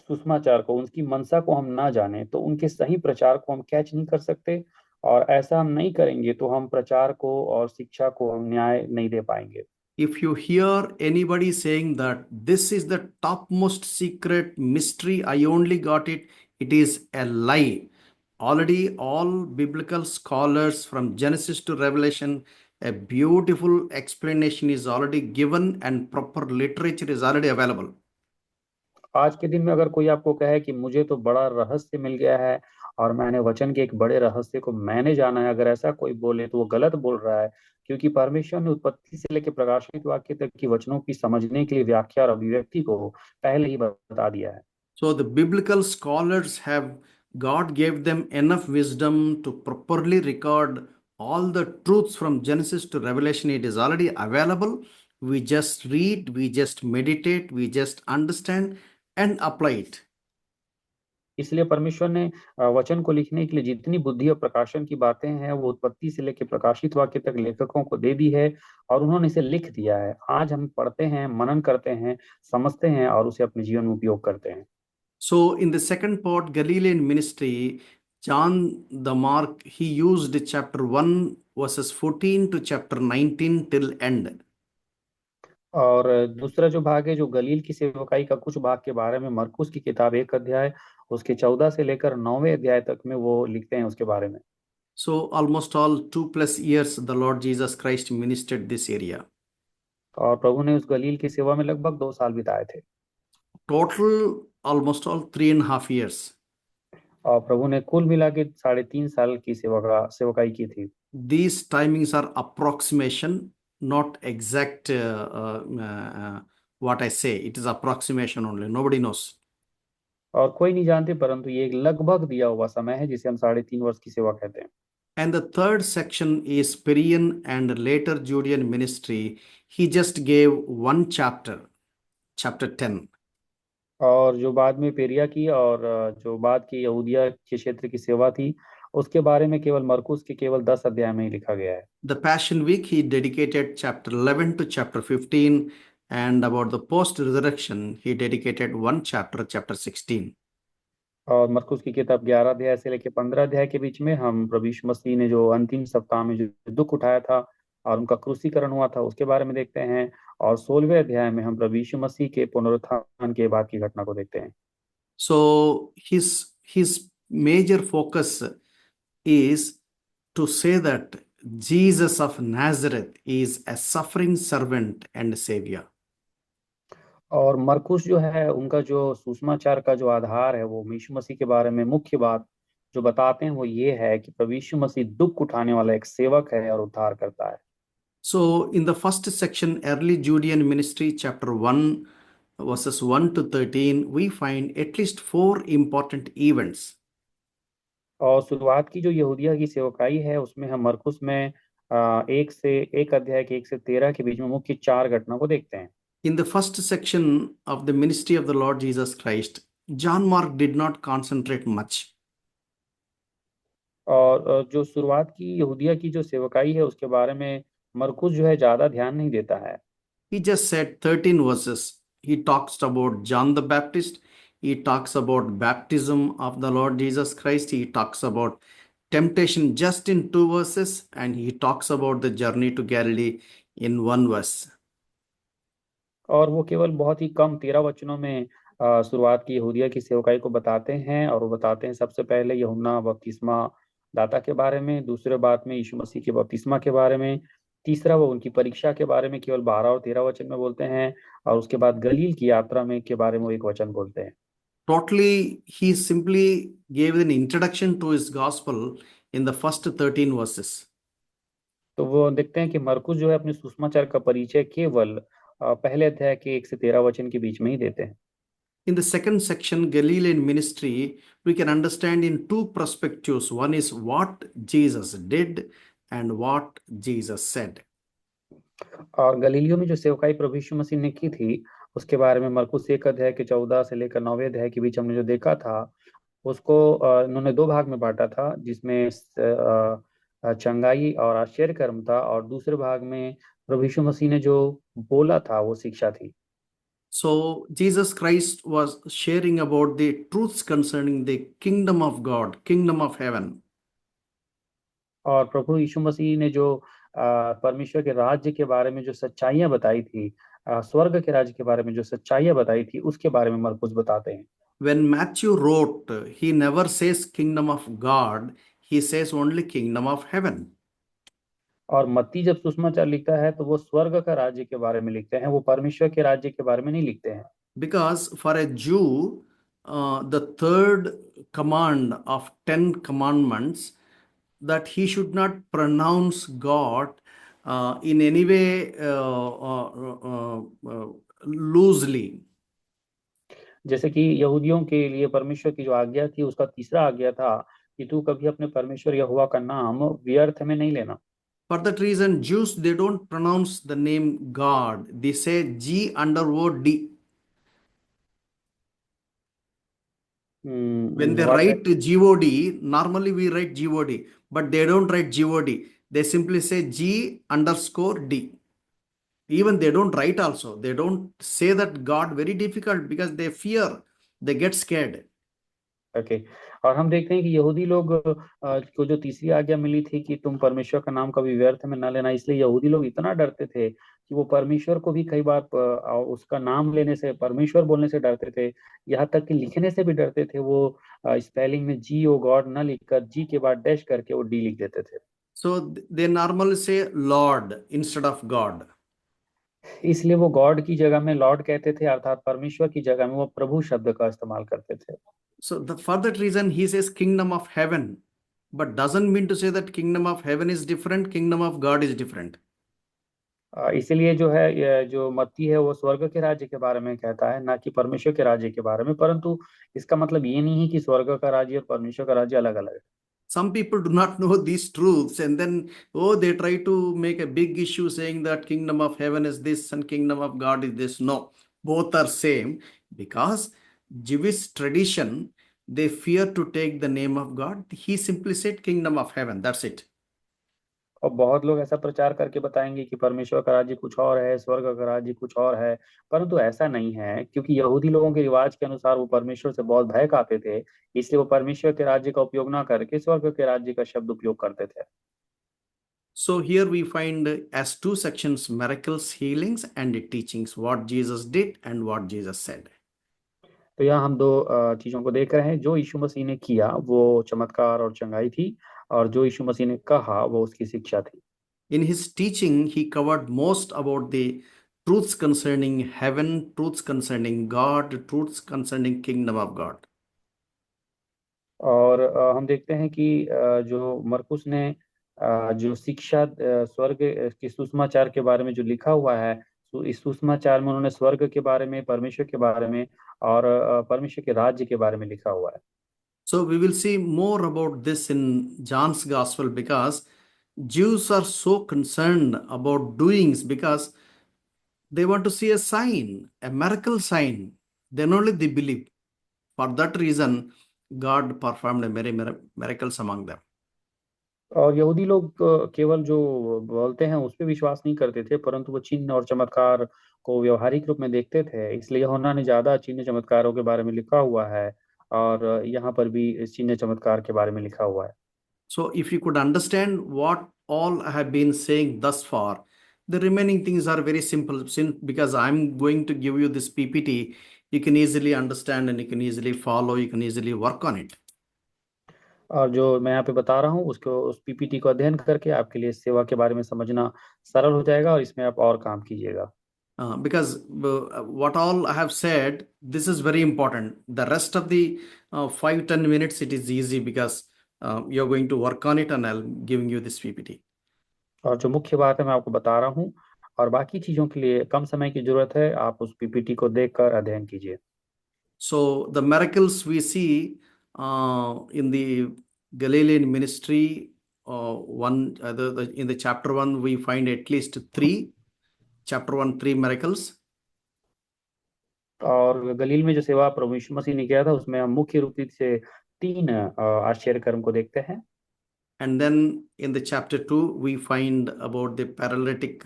सुसमाचार को, उनकी मंशा को हम ना जाने तो उनके सही प्रचार को हम कैच नहीं कर सकते। और ऐसा हम नहीं करेंगे तो हम प्रचार को और शिक्षा को हम न्याय नहीं दे पाएंगे। If you hear anybody saying that this is the topmost secret mystery, I only got it, it is a lie. Already all biblical scholars from Genesis to Revelation, a beautiful explanation is already given and proper literature is already available. आज के दिन में अगर कोई आपको कहे कि मुझे तो बड़ा रहस्य मिल गया है और मैंने वचन के एक बड़े रहस्य को मैंने जाना है, अगर ऐसा कोई बोले तो वो गलत बोल रहा है, क्योंकि परमेश्वर ने उत्पत्ति से लेकर प्रकाशित वाक्य तक की वचनों की समझने के लिए व्याख्या और अभिव्यक्ति को पहले ही बता दिया है। So the biblical scholars have, God gave them enough wisdom to properly record all the truths from Genesis to Revelation. It is already available. We just read, we just meditate, we just understand and apply it. इसलिए परमेश्वर ने वचन को लिखने के लिए जितनी बुद्धि और प्रकाशन की बातें हैं वो उत्पत्ति से लेकर प्रकाशित वाक्य तक लेखकों को दे दी है और उन्होंने इसे लिख दिया है। आज हम पढ़ते हैं, मनन करते हैं, समझते हैं और उसे अपने जीवन में उपयोग करते हैं। So in the second part, Galilean ministry, John the Mark, he used chapter 1 verses 14 to chapter 19 till end. और दूसरा जो भाग है, जो गलील की सेवकाई का कुछ भाग के बारे में, मरकुस की किताब 1 अध्याय उसके 14 से लेकर 9वें अध्याय तक में वो लिखते हैं उसके बारे में। So almost all 2+ years the Lord Jesus Christ ministered this area. और प्रभु ने उस गलील की सेवा में लगभग 2 साल बिताए थे। Total almost all 3.5 years. और प्रभु ने कुल मिला के 3.5 साल की सेवकाई की थी। These timings are approximation, not exact what I say. It is approximation only. Nobody knows. और कोई नहीं जानते, परंतु ये एक लगभग दिया हुआ समय है जिसे हम 3.5 वर्ष की सेवा कहते हैं। And the third section is Perean and later Judean ministry. He just gave one chapter, chapter 10. और जो बाद में पेरिया की और जो बाद की यहूदिया के क्षेत्र की सेवा थी, उसके बारे में केवल मरकुस के केवल 10 अध्याय में ही लिखा गया है। The Passion Week, he dedicated chapter 11 to chapter 15. And about the post-resurrection, he dedicated one chapter, chapter 16. और मरकुस की किताब 11 अध्याय से लेकर 15 अध्याय के बीच में हम प्रभु यीशु मसीह ने जो अंतिम सप्ताह में जो दुख उठाया था और उनका क्रूसीकरण हुआ था उसके बारे में देखते हैं। और 16वें अध्याय में हम प्रभु यीशु मसीह के पुनरुत्थान के बाद की घटना को देखते हैं। So his major focus is to say that Jesus of Nazareth is a suffering servant and savior. और मरकुस जो है, उनका जो सुसमाचार का जो आधार है, वो यीशु मसीह के बारे में मुख्य बात जो बताते हैं वो ये है कि प्रभु यीशु मसीह दुख उठाने वाला एक सेवक है और उद्धार करता है। So in the first section, early Judean ministry, chapter 1 verses 1 to 13, we find at least 4 important events. और शुरुआत की जो यहूदिया की सेवकाई है उसमें हम मरकुस में 1 अध्याय के 1 से 13 के बीच में मुख्य 4 घटना को देखते हैं। In the first section of the ministry of the Lord Jesus Christ, John Mark did not concentrate much. और जो शुरुआत की यहूदिया की जो सेवकाई है उसके बारे में मरकुस जो है ज्यादा ध्यान नहीं देता है। He just said 13 verses. He talks about John the Baptist. He talks about baptism of the Lord Jesus Christ. He talks about temptation just in 2 verses. And he talks about the journey to Galilee in 1 verse. और वो केवल बहुत ही कम 13 वचनों में शुरुआत की यहूदिया की सेवकाई को बताते हैं। और वो बताते हैं सबसे पहले यूहन्ना बपतिस्मा दाता के बारे में, दूसरे बात में यीशु मसीह के बपतिस्मा के बारे में, तीसरा, वो उनकी परीक्षा के बारे में केवल 12 और 13 वचन में बोलते हैं, और उसके बाद गलील की यात्रा में के बारे में वो 1 वचन बोलते हैं। Totally, he simply gave an introduction to his gospel in the first 13 verses. तो वो देखते हैं कि मरकुस जो है अपने सुसमाचार का परिचय केवल पहले अध्याय के 1 से 13 वचन के बीच में ही देते हैं। In the second section, Galilean ministry, we can understand in two perspectives. One is what Jesus did and what Jesus said. और गलीलियों में जो सेवकाई प्रभु यीशु मसीह ने की थी, उसके बारे में मरकुस 1 अध्याय के 14 से लेकर 9वें अध्याय के बीच हमने जो देखा था, उसको उन्होंने 2 भाग में बांटा था, जिसमें चंगाई और आश्चर्य कर्म था, और दूसरे भाग में प्रभु यीशु मसीह ने जो बोला था वो शिक्षा थी। So Jesus Christ was sharing about the truths concerning the kingdom of God, kingdom of heaven. और प्रभु यीशु मसीह ने जो परमेश्वर के राज्य के बारे में जो सच्चाइयां बताई थी, स्वर्ग के राज्य के बारे में जो सच्चाइयां बताई थी, उसके बारे में मरकुस बताते हैं। When Matthew wrote, he never says kingdom of God, he says only kingdom of heaven. और मत्ती जब सुसमाचार लिखता है तो वो स्वर्ग का राज्य के बारे में लिखते हैं, वो परमेश्वर के राज्य के बारे में नहीं लिखते हैं। Because for a Jew, the third command of 10 commandments, that he should not pronounce God in any way loosely. जैसे कि यहूदियों के लिए परमेश्वर की जो आज्ञा थी, उसका तीसरा आज्ञा था कि तू कभी अपने परमेश्वर यहोवा का नाम व्यर्थ में नहीं लेना। For that reason, Jews, they don't pronounce the name God. They say G_D. When they write G-O-D, normally we write G-O-D, but they don't write G-O-D. They simply say G_D. Even they don't write also. They don't say that God, very difficult, because they fear, they get scared. Okay और हम देखते हैं कि यहूदी लोग को जो तीसरी आज्ञा मिली थी कि तुम परमेश्वर का नाम कभी व्यर्थ में न लेना, इसलिए यहूदी लोग इतना डरते थे कि वो परमेश्वर को भी कई बार उसका नाम लेने से, परमेश्वर बोलने से डरते थे, यहाँ तक कि लिखने से भी डरते थे। वो स्पेलिंग में जी ओ गॉड न लिखकर जी के बाद डैश करके वो डी लिख देते थे। So they normally say Lord instead of God. इसलिए वो गॉड की जगह में लॉर्ड कहते थे, अर्थात परमेश्वर की जगह में वो प्रभु शब्द का इस्तेमाल करते थे। So for that reason he says kingdom of heaven, but doesn't mean to say that kingdom of heaven is different, kingdom of God is different. इसीलिए जो है जो मत्ती है वो स्वर्ग के राज्य के बारे में कहता है, ना कि परमेश्वर के राज्य के बारे में। परंतु इसका मतलब ये नहीं है कि स्वर्ग का राज्य और परमेश्वर का राज्य अलग अलग है। Some people do not know these truths, and then they try to make a big issue saying that kingdom of heaven is this and kingdom of God is this. No, both are same, because Jewish tradition, they fear to take the name of God. He simply said kingdom of heaven, that's it. और बहुत लोग ऐसा प्रचार करके बताएंगे कि परमेश्वर का राज्य कुछ और है, स्वर्ग का राज्य कुछ और है, परंतु ऐसा नहीं है, क्योंकि यहूदी लोगों के रिवाज के अनुसार वो परमेश्वर से बहुत भय खाते थे, इसलिए वो परमेश्वर के राज्य का उपयोग ना करके स्वर्ग के राज्य का शब्द उपयोग करते थे। So here we find as two sections, miracles, healings, and teachings, what Jesus did and what Jesus said. तो यहाँ हम 2 चीजों को देख रहे हैं। जो यीशु मसीह ने किया वो चमत्कार और चंगाई थी, और जो यीशु मसीह ने कहा वो उसकी शिक्षा थी। In his teaching, he covered most about the truths concerning heaven, truths concerning God, truths concerning kingdom of God. और हम देखते हैं कि जो मरकुस ने जो शिक्षा स्वर्ग के सुसमाचार के बारे में जो लिखा हुआ है, तो इस सुसमाचार में उन्होंने स्वर्ग के बारे में, परमेश्वर के बारे में और परमेश्वर के राज्य के बारे में लिखा हुआ है। So we will see more about this in John's gospel, because Jews are so concerned about doings, because they want to see a sign, a miracle sign. Then only they believe. For that reason, God performed many miracles among them. और यहूदी लोग केवल जो बोलते हैं उस पर विश्वास नहीं करते थे, परंतु वो चिन्ह और चमत्कार को व्यवहारिक रूप में देखते थे। इसलिए यूहन्ना ने ज्यादा चिन्ह चमत्कारों के बारे में लिखा हुआ है, और यहाँ पर भी इस चिन्ह चमत्कार के बारे में लिखा हुआ है। So if you could understand what all I have been saying thus far, the remaining things are very simple. Because I'm going to give you this PPT, you can easily understand and you can easily follow, you can easily work on it. और जो मैं यहाँ पे बता रहा हूँ उसको, उस पीपीटी को अध्ययन करके आपके लिए सेवा के बारे में समझना सरल हो जाएगा और इसमें आप और काम कीजिएगा। Because what all I have said, this is very important. The rest of the 5-10 minutes, it is easy because you're going to work on it and I'll giving you this PPT. और जो मुख्य बात है मैं आपको बता रहा हूँ, और बाकी चीजों के लिए कम समय की जरूरत है, आप उस पीपीटी को देखकर अध्ययन कीजिए। So the miracles we see in the Galilean ministry, in the chapter 1, we find at least 3. Chapter 1, 3 miracles. और गलील में जो सेवा प्रभु यीशु मसीह ने किया था उसमें हम मुख्य रूप से 3 आश्चर्य कर्म को देखते हैं। And then in the chapter 2, we find about the paralytic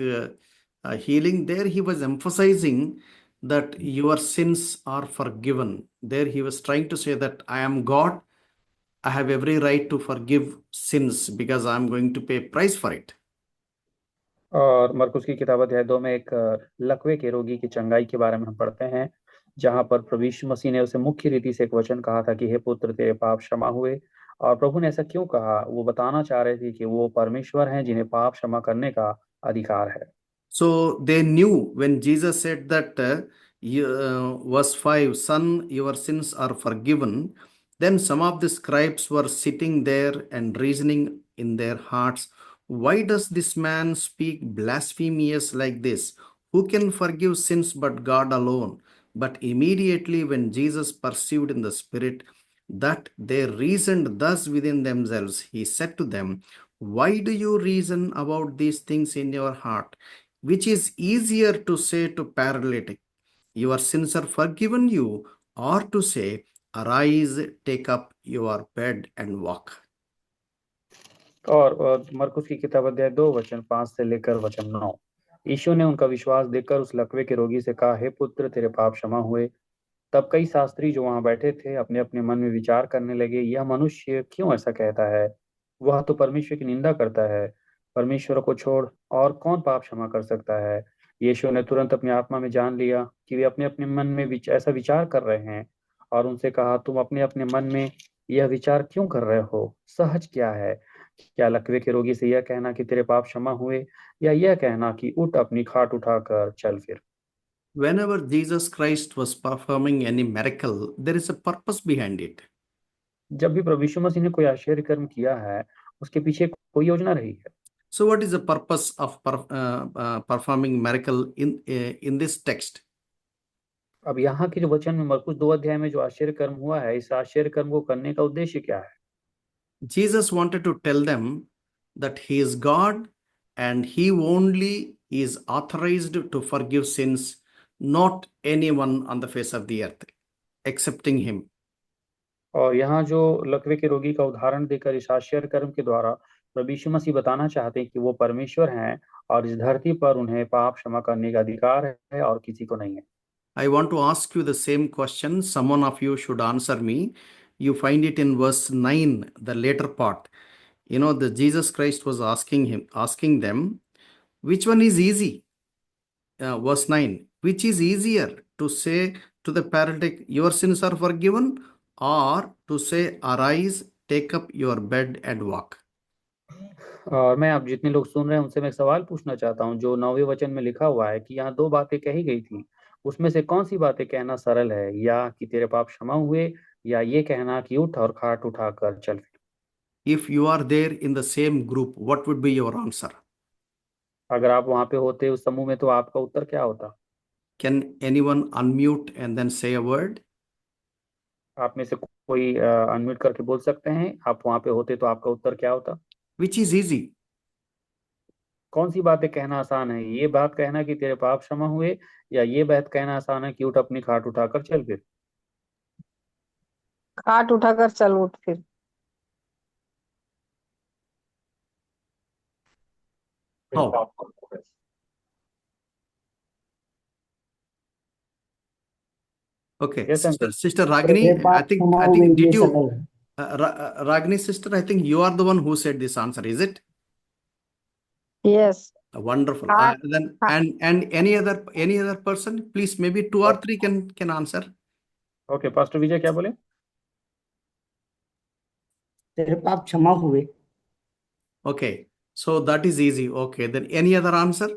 healing. There he was emphasizing that your sins are forgiven. There he was trying to say that I am God. I have every right to forgive sins because I am going to pay price for it. और मरकुस की किताब अध्याय 2 में एक लकवे के रोगी की चंगाई के बारे में हम पढ़ते हैं, जहां पर प्रभु यीशु मसीह ने उसे मुख्य रीति से एक वचन कहा था कि हे पुत्र, तेरे पाप क्षमा हुए। और प्रभु ने ऐसा क्यों कहा? वो बताना चाह रहे थे कि वो परमेश्वर हैं जिन्हें पाप क्षमा करने का अधिकार है। So they knew when Jesus said that, verse 5, Son, your sins are forgiven. Then some of the scribes were sitting there and reasoning in their hearts, why does this man speak blasphemous like this? Who can forgive sins but God alone? But immediately when Jesus perceived in the Spirit that they reasoned thus within themselves, he said to them, why do you reason about these things in your heart? Which is easier to say to paralytic, your sins are forgiven you, or to say, arise, take up your bed and walk? और मरकुस की किताब अध्याय 2 वचन 5 से लेकर वचन 9, यीशु ने उनका विश्वास देखकर उस लकवे के रोगी से कहा, हे पुत्र, तेरे पाप क्षमा हुए। तब कई शास्त्री जो वहां बैठे थे अपने अपने मन में विचार करने लगे, यह मनुष्य क्यों ऐसा कहता है? वह तो परमेश्वर की निंदा करता है। परमेश्वर को छोड़ और कौन पाप क्षमा कर सकता है? यीशु ने तुरंत अपनी आत्मा में जान लिया कि वे अपने अपने मन में ऐसा विचार कर रहे हैं, और उनसे कहा, तुम अपने अपने मन में यह विचार क्यों कर रहे हो? सहज क्या है? क्या लकवे के रोगी से यह कहना कि तेरे पाप क्षमा हुए, या यह कहना कि उठ अपनी खाट उठाकर चल फिर? Whenever Jesus Christ was performing any miracle, there is a purpose behind it. जब भी प्रभु यीशु मसीह ने कोई आश्चर्य कर्म किया है, उसके पीछे कोई योजना रही है। So what is the purpose of performing miracle in this text? अब यहाँ के जो वचन में मरकुस 2 अध्याय में जो आश्चर्य कर्म हुआ है, इस आश्चर्य कर्म को करने का उद्देश्य क्या है? Jesus wanted to tell them that he is God and he only is authorized to forgive sins, not anyone on the face of the earth excepting him. और यहाँ जो लकवे के रोगी का उदाहरण देकर इस आश्चर्य कर्म के द्वारा प्रभु यीशु मसीह बताना चाहते हैं कि वो परमेश्वर हैं और इस धरती पर उन्हें पाप क्षमा करने का अधिकार है और किसी को नहीं है। I want to ask you the same question. Someone of you should answer me. You find it in verse 9, the later part. You know, the Jesus Christ was asking them, which one is easy? Verse 9, which is easier to say to the paralytic, your sins are forgiven, or to say, arise, take up your bed and walk? और मैं आप जितने लोग सुन रहे हैं उनसे मैं एक सवाल पूछना चाहता हूँ, जो 9वें वचन में लिखा हुआ है कि यहाँ 2 बातें कही गई थी, उसमें से कौन सी बातें कहना सरल है? या कि तेरे पाप क्षमा हुए, या ये कहना कि उठ और खाट उठाकर चल फिर? If you are there in the same group, what would be your answer? अगर आप वहां पे होते उस समूह में, तो आपका उत्तर क्या होता? Can anyone unmute and then say a word? आप में से कोई अनम्यूट करके बोल सकते हैं, आप वहां पे होते तो आपका उत्तर क्या होता? Which is easy? कौन सी बातें कहना आसान है? ये बात कहना कि तेरे पाप क्षमा हुए, या ये बात कहना आसान है कि उठ अपनी खाट उठाकर चल फिर? खाट उठाकर चल उठ फिर। How? Okay, Yes, uncle. Sister Ragini, I think did you, Ragini sister, I think you are the one who said this answer, is it? Yes. Wonderful. Heart. Then and any other person, please, maybe 2 or 3 can answer. Okay, Pastor Vijay क्या बोले? तेरे पाप क्षमा हुए। Okay, so that is easy. Okay, then any other answer?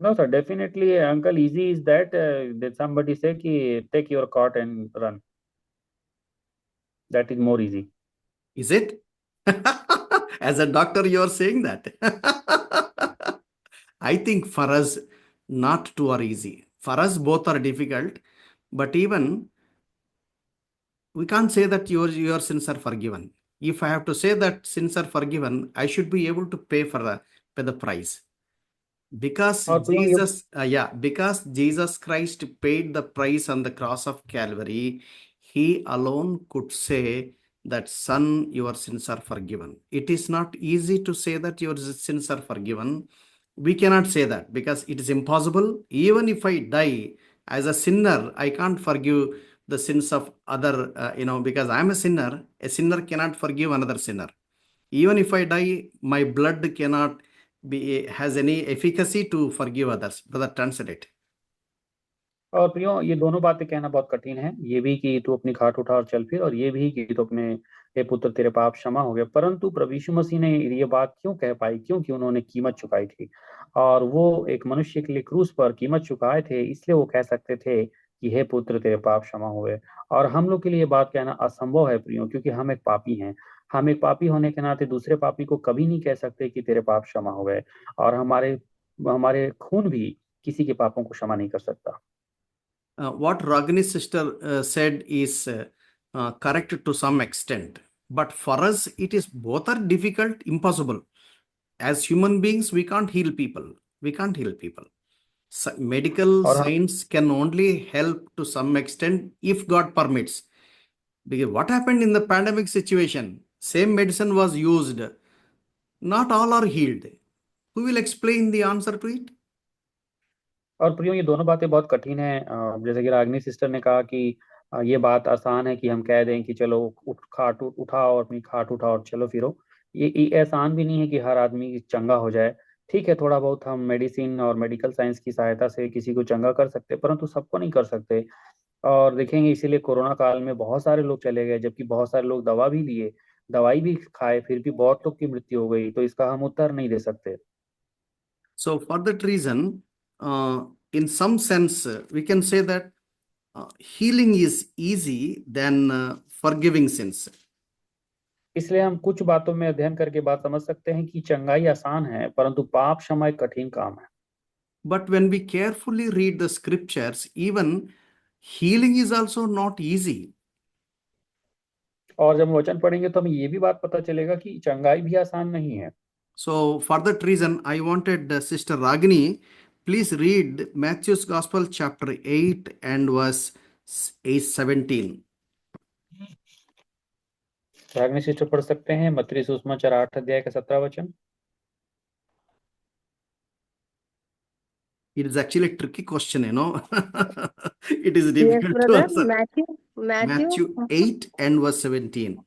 No, sir, definitely, uncle, easy is that somebody say ki take your cot and run. That is more easy. Is it? As a doctor, you are saying that. I think for us, not two are easy. For us, both are difficult. But even we can't say that your sins are forgiven. If I have to say that sins are forgiven, I should be able to pay the price. Because और प्रियो ये because Jesus Christ paid the price on the cross of Calvary, he alone could say that, son, your sins are forgiven. It is not easy to say that your sins are forgiven. We cannot say that because it is impossible. Even if I die as a sinner, I can't forgive the sins of other, because I'm a sinner. A sinner cannot forgive another sinner. Even if I die, my blood cannot has any efficacy to forgive others. Brother, translate. और प्रियो ये दोनों बातें कहना बहुत कठिन है, ये भी कि तू अपनी खाट उठा और चल फिर, और ये भी कि तू अपने हे पुत्र तेरे पाप क्षमा हो गए। परंतु प्रभु यीशु मसीह ने ये बात क्यों कह पाई? क्योंकि उन्होंने कीमत चुकाई थी, और वो एक मनुष्य के लिए क्रूस पर कीमत चुकाए थे, इसलिए वो कह सकते थे कि हे पुत्र तेरे पाप क्षमा हुए। और हम लोग के लिए ये बात कहना असंभव है प्रियो, क्योंकि हम एक पापी हैं। हम एक पापी होने के नाते दूसरे पापी को कभी नहीं कह सकते कि तेरे पाप क्षमा हो गए, और हमारे हमारे खून भी किसी के पापों को क्षमा नहीं कर सकता। What Ragini's sister said is correct to some extent. But for us, it is both are difficult, impossible. As human beings, we can't heal people. We can't heal people. Medical और science can only help to some extent if God permits. Because what happened in the pandemic situation? Same medicine was used. Not all are healed. Who will explain the answer to it? और प्रियो ये दोनों बातें बहुत कठिन है। जैसे कि रागिनी सिस्टर ने कहा कि ये बात आसान है कि हम कह दें कि चलो उठाओ और अपनी खाट उठाओ और चलो फिरो। ये आसान भी नहीं है कि हर आदमी चंगा हो जाए। ठीक है, थोड़ा बहुत हम मेडिसिन और मेडिकल साइंस की सहायता से किसी को चंगा कर सकते हैं, परंतु सबको नहीं कर सकते। और देखेंगे इसीलिए कोरोना काल में बहुत सारे लोग चले गए, जबकि बहुत सारे लोग दवा भी लिए, दवाई भी खाए, फिर भी बहुत लोग की मृत्यु हो गई। तो इसका हम उत्तर नहीं दे सकते। So for that reason, in some sense, we can say that healing is easy than forgiving sins. इसलिए हम कुछ बातों में अध्ययन करके बात समझ सकते हैं कि चंगाई आसान है, परंतु पाप क्षमा एक कठिन काम है। But when we carefully read the scriptures, even healing is also not easy. और जब हम वचन पढ़ेंगे तो हमें ये भी बात पता चलेगा कि चंगाई भी आसान नहीं है। So for that reason, I wanted Sister Ragini, please read Matthew's Gospel chapter 8 and verse 17. Ragini sister पढ़ सकते हैं मत्ती सुसमाचार 8 अध्याय का 17 वचन। It is actually a tricky question, It is Yes, difficult to brother. answer. Matthew. Matthew 8 and verse 17.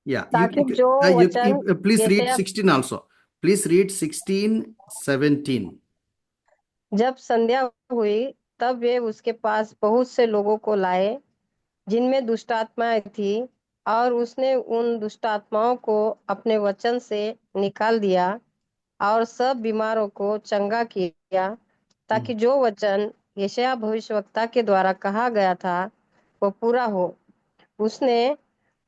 Yeah, ताकि जो वचन please read यशायाह 16 also. Please read 16, 17. जब संध्या हुई तब वे उसके पास बहुत से लोगों को लाए जिनमें दुष्ट आत्माएं थी, और उसने उन दुष्ट आत्माओं को अपने वचन से निकाल दिया और सब बीमारों को चंगा किया, ताकि जो वचन यशायाह भविष्यवक्ता के द्वारा कहा गया था वो पूरा हो। उसने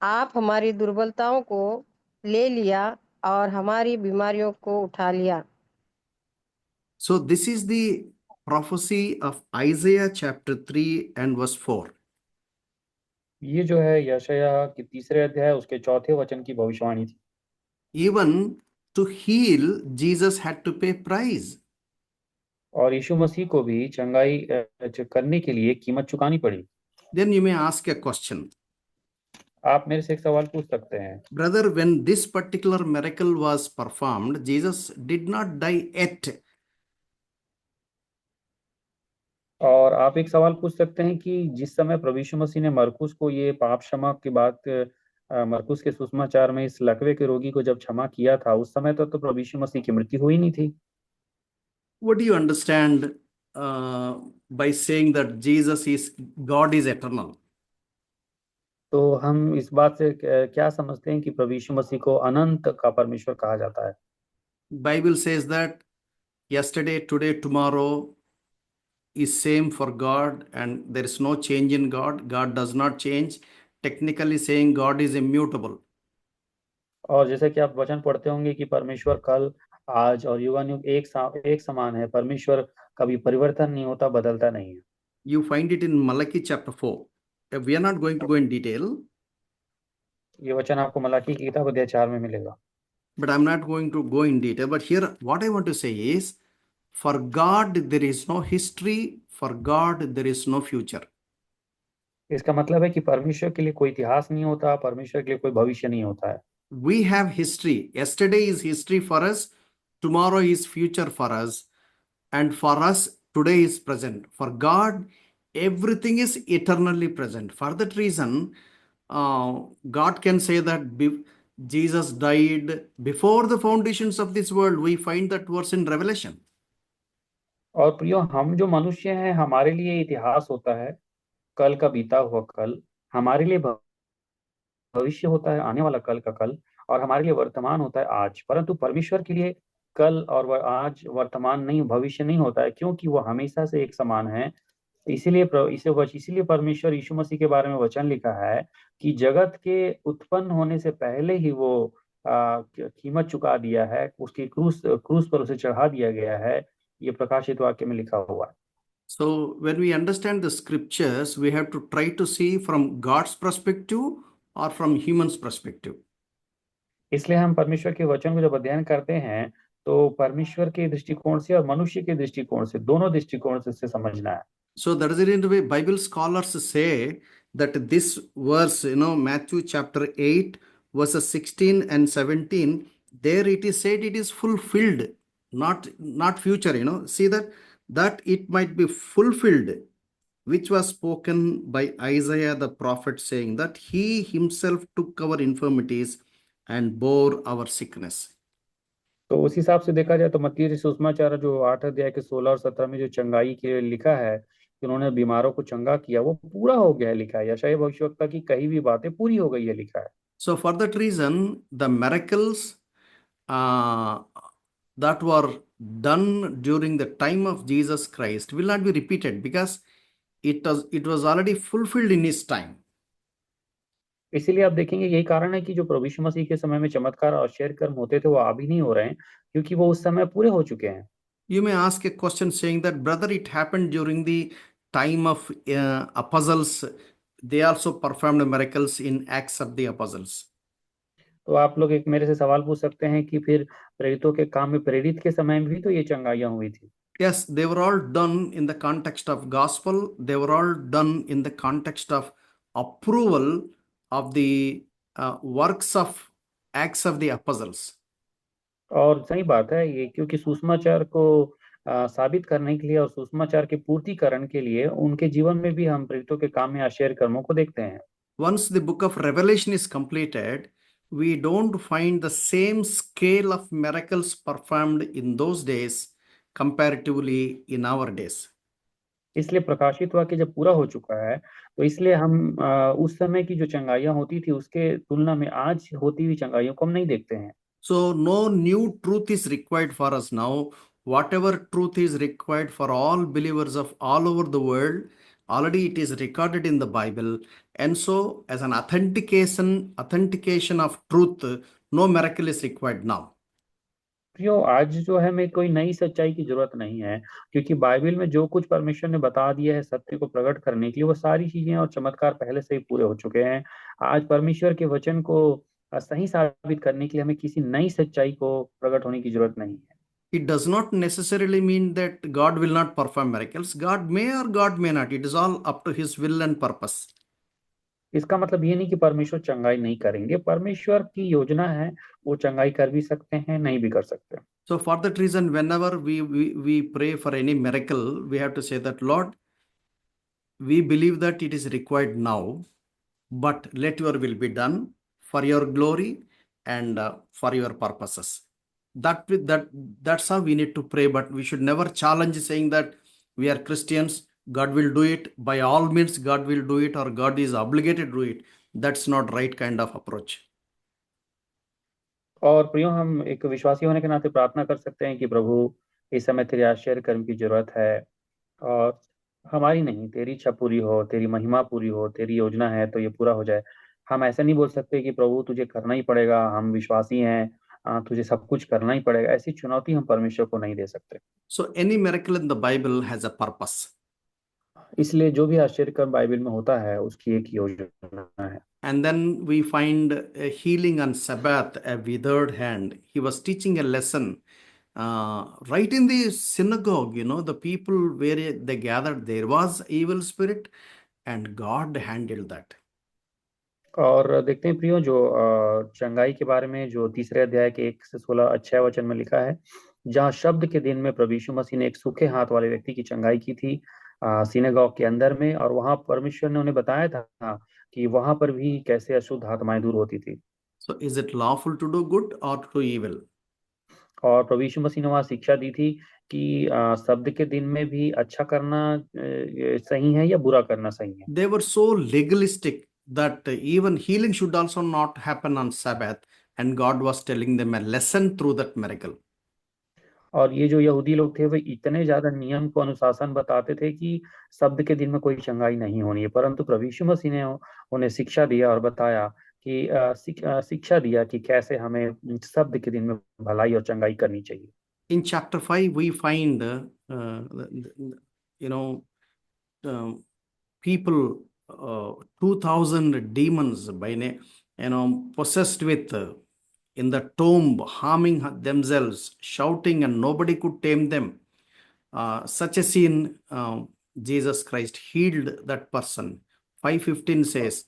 आप हमारी दुर्बलताओं को ले लिया और हमारी बीमारियों को उठा लिया। So this is the prophecy of Isaiah chapter 3 and verse 4. ये जो है यशायाह की तीसरे अध्याय उसके चौथे वचन की भविष्यवाणी थी। Even to heal, Jesus had to pay price. और यीशु मसीह को भी चंगाई करने के लिए कीमत चुकानी पड़ी। Then you may ask a question. आप मेरे से एक सवाल पूछ सकते हैं। Brother, when this particular miracle was performed, Jesus did not die yet. और आप एक सवाल पूछ सकते हैं कि जिस समय प्रभु यीशु मसीह ने मरकुस को ये पाप क्षमा की बात मरकुस के सुसमाचार में इस लकवे के रोगी को जब क्षमा किया था, उस समय तो प्रभु यीशु मसीह की मृत्यु हुई नहीं थी। What do you understand by saying that God is eternal? तो हम इस बात से क्या समझते हैं कि प्रभु यीशु मसीह को अनंत का परमेश्वर कहा जाता है? Bible says that yesterday, today, tomorrow is same for God, and there is no change in God. God does not change. Technically saying, God is immutable. और जैसे कि आप वचन पढ़ते होंगे कि परमेश्वर कल, आज और युगानुयुग एक समान है। परमेश्वर कभी परिवर्तन नहीं होता, बदलता नहीं है। You find it in Malachi chapter 4. We are not going to go in detail, ये वचन आपको मलाकी की किताब अध्याय 4 में मिलेगा। but I'm not going to go in detail. But here, what I want to say is, for God, there is no history. For God, there is no future. इसका मतलब है कि परमेश्वर के लिए कोई इतिहास नहीं होता, परमेश्वर के लिए कोई भविष्य नहीं होता है। We have history. Yesterday is history for us. Tomorrow is future for us. And for us, today is present. For God, everything is eternally present. For that reason, God can say that Jesus died before the foundations of this world. We find that verse in Revelation. और प्रियो, हम जो मनुष्य हैं, हमारे लिए इतिहास होता है कल का बीता हुआ कल, हमारे लिए भविष्य होता है आने वाला कल का कल, और हमारे लिए वर्तमान होता है आज। परंतु परमेश्वर के लिए कल और आज वर्तमान नहीं, भविष्य नहीं होता है, क्योंकि वो हमेशा से एक समान है। इसीलिए परमेश्वर यीशु मसीह के बारे में वचन लिखा है कि जगत के उत्पन्न होने से पहले ही वो कीमत चुका दिया है, उसकी क्रूस पर उसे चढ़ा दिया गया है। ये प्रकाशित वाक्य में लिखा हुआ है। So when we understand the scriptures, we have to try to see from God's perspective or from human's perspective. इसलिए हम परमेश्वर के वचन को जब अध्ययन करते हैं तो परमेश्वर के दृष्टिकोण से और मनुष्य के दृष्टिकोण से, दोनों दृष्टिकोण से इसे समझना है। So that is the reason why Bible scholars say that this verse, Matthew chapter 8, verses 16 and 17, there it is said it is fulfilled, not future, See that it might be fulfilled, which was spoken by Isaiah the prophet, saying that he himself took our infirmities and bore our sickness. तो उस हिसाब से देखा जाए तो मत्ती सुसमाचार जो 8 अध्याय के 16 और 17 में जो चंगाई के लिए लिखा है कि उन्होंने बीमारों को चंगा किया, वो पूरा हो गया है लिखा है। यशायाह भविष्यवक्ता की कही भी बातें पूरी हो गई है लिखा है। So for that reason, the miracles that were done during the time of Jesus Christ will not be repeated because it was already fulfilled in his time. इसीलिए आप देखेंगे यही कारण है कि जो प्रभु यीशु मसीह के समय में चमत्कार और आश्चर्य कर्म होते थे वो अभी नहीं हो रहे हैं, क्योंकि वो उस समय पूरे हो चुके हैं। You may ask a question saying that, brother, it happened during the time of apostles. They also performed miracles in Acts of the Apostles. तो आप लोग एक मेरे से सवाल पूछ सकते हैं कि फिर प्रेरितों के काम में, प्रेरित के समय में भी तो ये चंगाइयां हुई थी। Yes, they were all done in the context of gospel. They were all done in the context of approval of the works of Acts of the Apostles. और सही बात है ये, क्योंकि सुसमाचार को साबित करने के लिए और सुसमाचार के पूर्तिकरण के लिए उनके जीवन में भी हम प्रेरितों के काम में आश्चर्य कर्मों को देखते हैं। Once the book of Revelation is completed, we don't find the same scale of miracles performed in those days comparatively in our days. इसलिए प्रकाशित वाक्य जब पूरा हो चुका है तो इसलिए हम उस समय की जो चंगाइयां होती थी उसके तुलना में आज होती हुई चंगाइयों को हम नहीं देखते हैं। So no new truth is required for us now. Whatever truth is required for all believers of all over the world, already it is recorded in the Bible. And so as an authentication of truth, no miracle is required now. क्यों आज जो है हमें कोई नई सच्चाई की जरूरत नहीं है, क्योंकि बाइबल में जो कुछ परमेश्वर ने बता दिया है सत्य को प्रकट करने के लिए, वो सारी चीजें और चमत्कार पहले से ही पूरे हो चुके हैं। आज परमेश्वर के वचन को सही साबित करने के लिए हमें किसी नई सच्चाई को प्रकट होने की जरूरत नहीं है। It does not necessarily mean that God will not perform miracles. God may or God may not. It is all up to his will and purpose. इसका मतलब ये नहीं कि परमेश्वर चंगाई नहीं करेंगे, परमेश्वर की योजना है, वो चंगाई कर भी सकते हैं, नहीं भी कर सकते। So for that reason, whenever we pray for any miracle, we have to say that, Lord, we believe that it is required now, but let your will be done for your glory and for your purposes. that's how we need to pray. But we should never challenge saying that we are Christians, God will do it. By all means, God will do it, or God is obligated to do it. That's not right kind of approach. और प्रियो, हम एक विश्वासी होने के नाते प्रार्थना कर सकते हैं कि प्रभु, इस समय तेरे आश्चर्य कर्म की जरूरत है, और हमारी नहीं, तेरी इच्छा पूरी हो, तेरी महिमा पूरी हो, तेरी योजना है तो ये पूरा हो जाए। हम ऐसा नहीं बोल सकते कि प्रभु तुझे करना ही पड़ेगा, हम विश्वासी हैं, तुझे सब कुछ करना ही पड़ेगा। ऐसी चुनौती हम परमेश्वर को नहीं दे सकते। So any miracle in the Bible has a purpose. इसलिए जो भी आश्चर्य कर्म बाइबल में होता है उसकी एक योजना है। And then we find a healing on Sabbath, a withered hand. He was teaching a lesson right in the synagogue. The people where they gathered, there was evil spirit, and God handled that. और देखते हैं प्रियो, जो चंगाई के बारे में जो 3 अध्याय के 1 से 16 अच्छे वचन में लिखा है, जहाँ शब्द के दिन में प्रभु यीशु मसीह ने एक सूखे हाथ वाले व्यक्ति की चंगाई की थी सिनेगॉग के अंदर में, और वहां परमेश्वर ने उन्हें बताया था कि वहां पर भी कैसे अशुद्ध आत्माएं दूर होती थी। So is it lawful to do good or to do evil? और प्रभु यीशु मसीह ने वहां शिक्षा दी थी कि शब्द के दिन में भी अच्छा करना सही है या बुरा करना सही है। They were so legalistic that even healing should also not happen on Sabbath, and God was telling them a lesson through that miracle. और ये जो यहूदी लोग थे वे इतने ज्यादा नियम को अनुशासन बताते थे कि शब्द के दिन में कोई चंगाई नहीं होनी है, परंतु प्रभु यीशु मसीह ने उन्हें शिक्षा दिया और बताया कि शिक्षा दिया कि कैसे हमें शब्द के दिन में भलाई और चंगाई करनी चाहिए। In chapter 5 we find people 2000 demons by possessed with in the tomb, harming themselves, shouting, and nobody could tame them. Such a scene, Jesus Christ healed that person. 5:15 says,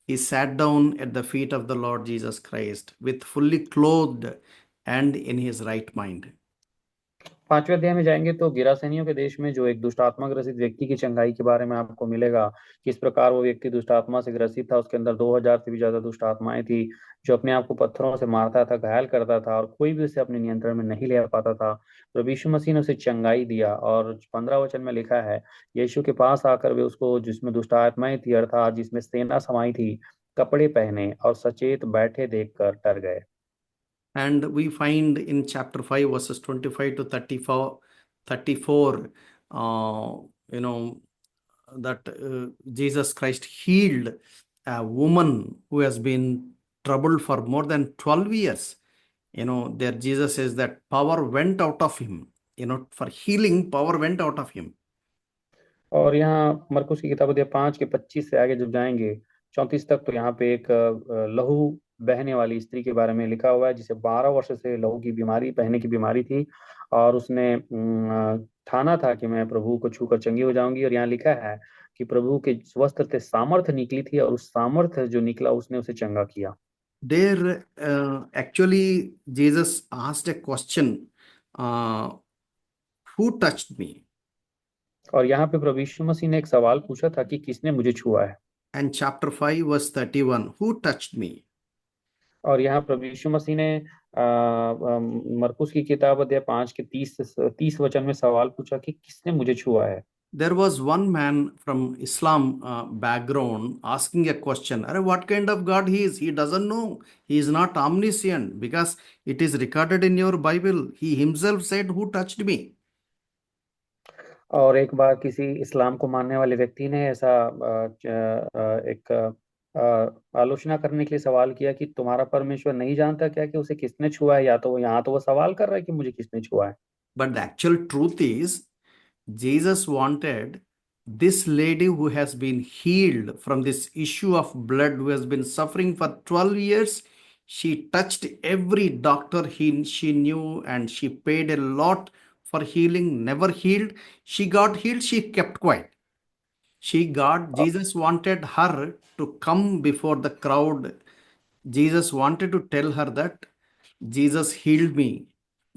he sat down at the feet of the Lord Jesus Christ with fully clothed and in his right mind. 5वें अध्याय में जाएंगे तो गिरासेनियों के देश में जो एक दुष्ट आत्मा ग्रसित व्यक्ति की चंगाई के बारे में आपको मिलेगा। किस प्रकार वो व्यक्ति दुष्ट आत्मा से ग्रसित था, उसके अंदर 2000 से भी ज्यादा दुष्ट आत्माएं थी, जो अपने आप को पत्थरों से मारता था, घायल करता था, और कोई भी उसे अपने नियंत्रण में नहीं ले पाता था। प्रभु यीशु मसीह ने उसे चंगाई दिया, और 15 वचन में लिखा है, यीशु के पास आकर वे उसको, जिसमें दुष्ट आत्माएं थी अर्थात जिसमें सेना समाई थी, कपड़े पहने और सचेत बैठे देखकर डर गए। And we find in chapter 5 verses 25 to 34, that Jesus Christ healed a woman who has been troubled for more than 12 years. There Jesus says that power went out of him. For healing, power went out of him. और यहाँ मरकुस की किताब अध्याय 5 के 25 से आगे जब जाएंगे 34 तक, तो यहाँ पे एक लहू बहने वाली स्त्री के बारे में लिखा हुआ है, जिसे 12 वर्ष से लहू की बीमारी, बहने की बीमारी थी, और उसने ठाना था कि मैं प्रभु को छूकर चंगी हो जाऊंगी। और यहाँ लिखा है कि प्रभु के वस्त्र से सामर्थ्य निकली थी, और उस सामर्थ्य जो निकला उसने उसे चंगा किया। There actually Jesus asked a question, who touched me? और यहाँ पे प्रभु यीशु मसीह ने एक सवाल पूछा था कि किसने मुझे छुआ है। And chapter 5 verse 31, who touched me? और यहाँ प्रभु यीशु मसीह ने मरकुस की किताब अध्याय 5 के 30 वचन में सवाल पूछा कि किसने मुझे छुआ है। There was one man from Islam background asking a question, what kind of God he is? He doesn't know. He is not omniscient, because it is recorded in your Bible. He himself said, who touched me? और एक बार किसी इस्लाम को मानने वाले व्यक्ति ने ऐसा एक आलोचना करने के लिए सवाल किया कि तुम्हारा परमेश्वर नहीं जानता क्या कि उसे किसने छुआ है? या तो यहाँ तो वो सवाल कर रहा है कि मुझे किसने छुआ है। But the actual truth is, Jesus wanted this lady who has been healed from this issue of blood, who has been suffering for 12 years. She touched every doctor she knew, and she paid a lot for healing, never healed. She got healed, she kept quiet. Jesus wanted her to come before the crowd. Jesus wanted to tell her that Jesus healed me.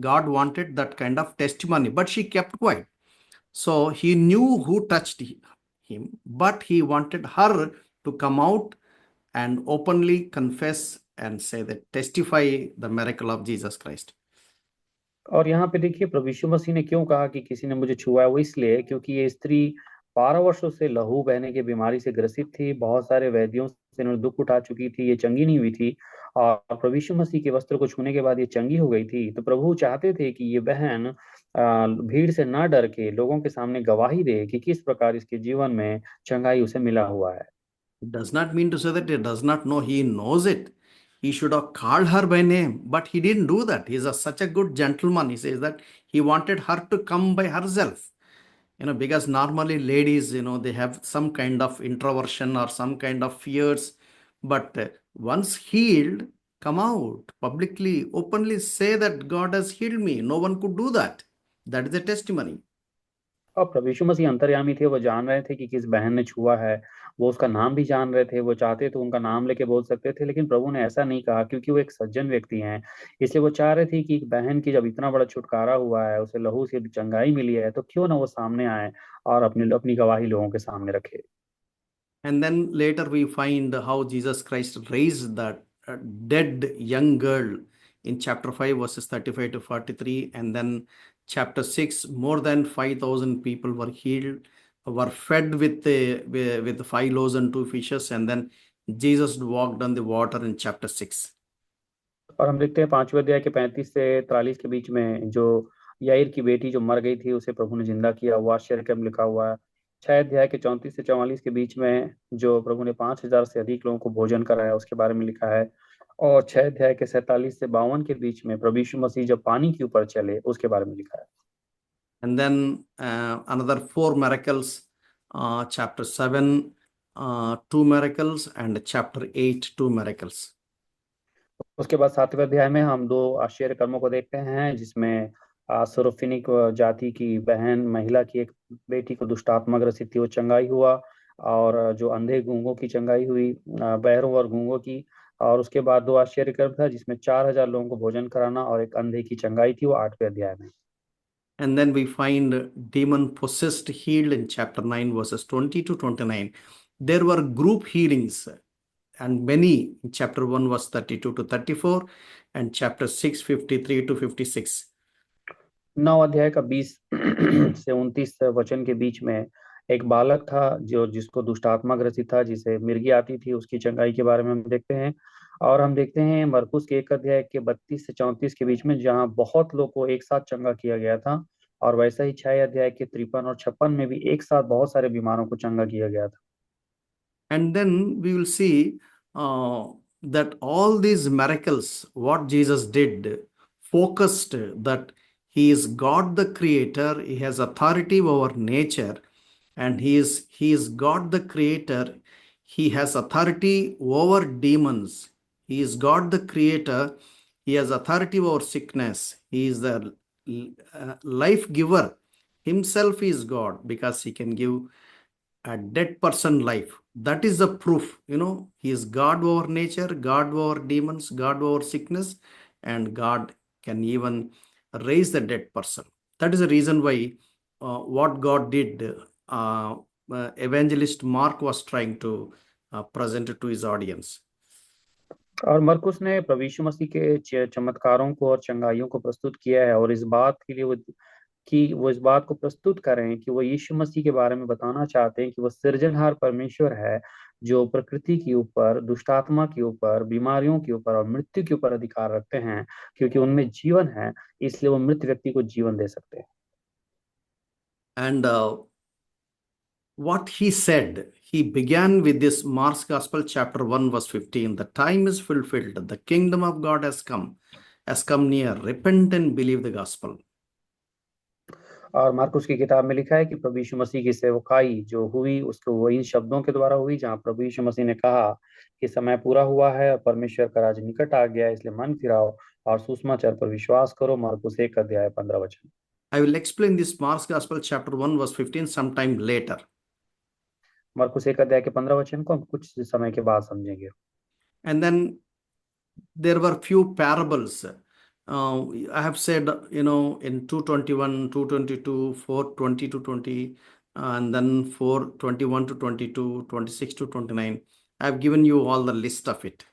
God wanted that kind of testimony, but she kept quiet. So he knew who touched him, but he wanted her to come out and openly confess and say that, testify the miracle of Jesus Christ. और यहाँ पे देखिए प्रभु यीशु मसीह ने क्यों कहा कि किसी ने मुझे छुआ है, वो इसलिए क्योंकि ये स्त्री 12 वर्षों से लहू बहने की बीमारी से ग्रसित थी, बहुत सारे वैद्यों से इन्होंने दुख उठा चुकी थी, ये चंगी नहीं हुई थी। और प्रभु यीशु मसीह के वस्त्र को छूने के बाद ये चंगी हो गई थी। तो प्रभु चाहते थे कि ये बहन भीड़ से ना डर के लोगों के सामने गवाही दे कि किस प्रकार इसके जीवन में चंगाई उसे मिला हुआ है। It does not mean to say that he does not know. He knows it. He should have called her by name, but he didn't do that. He's such a good gentleman. He says that he wanted her to come by herself. Because normally ladies, they have some kind of introversion or some kind of fears. But once healed, come out publicly, openly say that God has healed me. No one could do that. That is a testimony. और प्रभु यीशु मसीह अंतर्यामी थे, वो जान रहे थे कि किस बहन ने छुआ है, वो उसका नाम भी जान रहे थे, वो चाहते तो उनका नाम लेके बोल सकते थे, लेकिन प्रभु ने ऐसा नहीं कहा क्योंकि वो एक सज्जन व्यक्ति हैं। इसलिए वो चाह रहे थे कि एक बहन की जब इतना बड़ा छुटकारा हुआ है, उसे लहू से चंगाई मिली है, तो क्यों ना वो सामने आए और अपनी अपनी गवाही लोगों के सामने रखे। And then later we find how Jesus Christ raised that dead young girl in chapter 5 verses 35 to 43. And then chapter 6, more than 5,000 people were healed, were fed with the 5 loaves and 2 fishes. And then Jesus walked on the water in chapter 6. और हम देखते हैं 5वें अध्याय के 35 से 43 के बीच में जो याईर की बेटी जो मर गई थी उसे प्रभु ने जिंदा किया, वो आश्चर्यक्रम लिखा हुआ है। 6 अध्याय के 34 से 44 के बीच में जो प्रभु ने 5,000 से अधिक लोगों को भोजन कराया उसके बारे में लिखा है। और 6 अध्याय के 47 से 52 के बीच में प्रभु यीशु मसीह जब पानी के ऊपर चले उसके बारे में लिखा है। And then another 4 miracles, chapter 7, 2 miracles, and chapter 8, 2 miracles. उसके बाद 7वें अध्याय में हम 2 आश्चर्य कर्मों को देखते हैं, जिसमें सुरफिनिक जाति की बहन महिला की एक बेटी को दुष्टात्मा ग्रसित थी, वो चंगाई हुआ, और जो अंधे गूंगों की चंगाई हुई, बहरों और गूंगों की। और उसके बाद 2 आश्चर्य कर्म था जिसमें 4,000 लोगों को भोजन कराना और एक अंधे की चंगाई थी, वो 8वें अध्याय में। And then we find demon possessed healed in chapter 9 verses 20 to 29. There were group healings and many in chapter 1 verse 32 to 34 and chapter 6 53 to 56. 9 अध्याय का 20 से 29 वचन के बीच में एक बालक था जिसको दुष्टात्मा ग्रसित था, जिसे मिर्गी आती थी, उसकी चंगाई के बारे में हम देखते हैं। और हम देखते हैं मरकुस के 1 अध्याय के 32 से 34 के बीच में जहां बहुत लोग को एक साथ चंगा किया गया था, और वैसा ही 6 अध्याय के 53 और 56 में भी एक साथ बहुत सारे बीमारों को चंगा किया गया था। And then we will see that all these miracles, what Jesus did, focused that he is God the creator, he has authority over nature, and he is God the creator, he has authority over demons, he is God the creator, he has authority over sickness, he is the life giver, himself is God because he can give a dead person life. That is the proof, he is God over nature, God over demons, God over sickness, and God can even raise the dead person. That is the reason why what God did, evangelist Mark was trying to present it to his audience. और मरकुस ने प्रभु यीशु मसीह के चमत्कारों को और चंगाइयों को प्रस्तुत किया है, और इस बात के लिए वो इस बात को प्रस्तुत करें कि वो यीशु मसीह के बारे में बताना चाहते हैं कि वो सृजनहार परमेश्वर है, जो प्रकृति के ऊपर, दुष्टात्मा के ऊपर, बीमारियों के ऊपर और मृत्यु के ऊपर अधिकार रखते हैं, क्योंकि उनमें जीवन है, इसलिए वो मृत व्यक्ति को जीवन दे सकते हैं। And what he said, he began with this Mark's Gospel chapter 1 verse 15. The time is fulfilled, the kingdom of God has come near. Repent and believe the gospel. और मार्कुस की किताब में लिखा है कि प्रभु यीशु मसीह की सेवकाई जो हुई उसको वो इन शब्दों के द्वारा हुई, जहाँ प्रभु यीशु मसीह ने कहा कि समय पूरा हुआ है और परमेश्वर का राज निकट आ गया है, इसलिए मन फिराओ और सुसमाचार पर विश्वास करो। मार्कुस 1 अध्याय 15 वचन। I will explain this Mark's Gospel chapter 1 verse 15 sometime later. Marcus 1 अध्याय के 15 वचन को हम कुछ समय के बाद समझेंगे। And then there were few parables. I have said, in 2:21, 2:22, 4:20 to 20, and then 4:21 to 22, 26 to 29. I have given you all the list of it.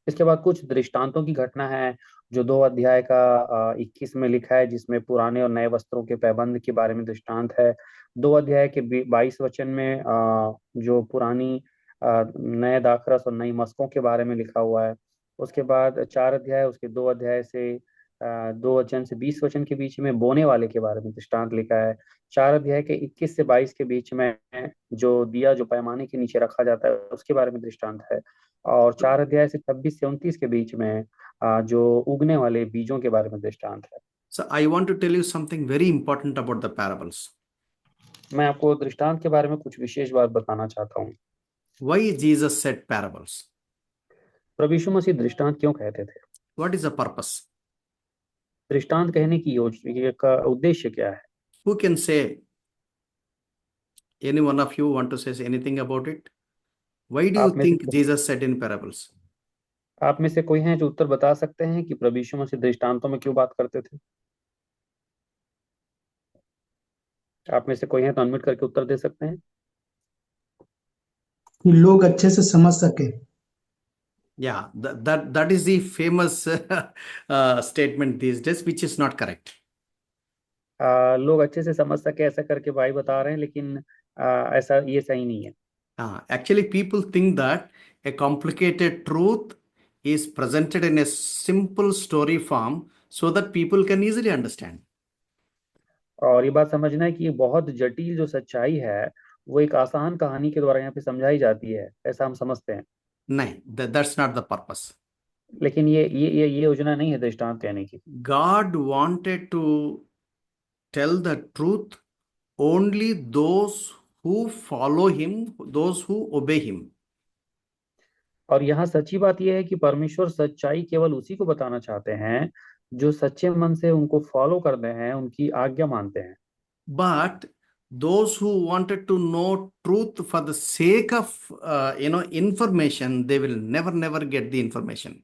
इसके बाद कुछ दृष्टांतों की घटना है जो 2 अध्याय का 21 में लिखा है, जिसमें पुराने और नए वस्त्रों के पैबंद के बारे में दृष्टांत है। 2 अध्याय के 22 वचन में जो पुरानी नए दाखरस और नई मस्कों के बारे में लिखा हुआ है। उसके बाद 4 अध्याय, उसके 2 अध्याय से 2 वचन से 20 वचन के बीच में बोने वाले के बारे में दृष्टांत लिखा है। 4 अध्याय के 21 से 22 के बीच में जो दिया जो पैमाने के नीचे रखा जाता है उसके बारे में दृष्टांत है। और 4 अध्याय से 26 से 29 के बीच में जो उगने वाले बीजों के बारे में दृष्टांत है। So I want to tell you something very important about the parables. मैं आपको दृष्टांत के बारे में कुछ विशेष बात बताना चाहता हूँ। Why Jesus said parables? प्रभु यीशु मसीह दृष्टांत क्यों कहते थे? What is the purpose? दृष्टांत कहने की योजना का उद्देश्य क्या है? Who can say? Any one of you want to say anything about it? Why do you आप में से think Jesus said in parables? आप में से कोई है जो उत्तर बता सकते हैं कि प्रभु यीशु मसीह दृष्टांतों में क्यों बात करते थे? आप में से कोई है तो अनम्यूट करके उत्तर दे सकते हैं। कि लोग अच्छे से समझ सके। Yeah, that is the famous statement these days, which is not correct. लोग अच्छे से समझ सके ऐसा करके भाई बता रहे हैं, लेकिन ऐसा ये सही नहीं है। Actually, people think that a complicated truth is presented in a simple story form so that people can easily understand. और ये बात समझना है कि ये बहुत जटिल जो सच्चाई है वो एक आसान कहानी के द्वारा यहाँ पे समझाई जाती है, ऐसा हम समझते हैं। नहीं, that's not the purpose. लेकिन ये योजना नहीं है दृष्टांत कहने की। God wanted to tell the truth only those who follow him, those who obey him. और यहाँ सच्ची बात यह है कि परमेश्वर सच्चाई केवल उसी को बताना चाहते हैं जो सच्चे मन से उनको फॉलो करते हैं, उनकी आज्ञा मानते हैं। But those who wanted to know truth for the sake of information, they will never get the information.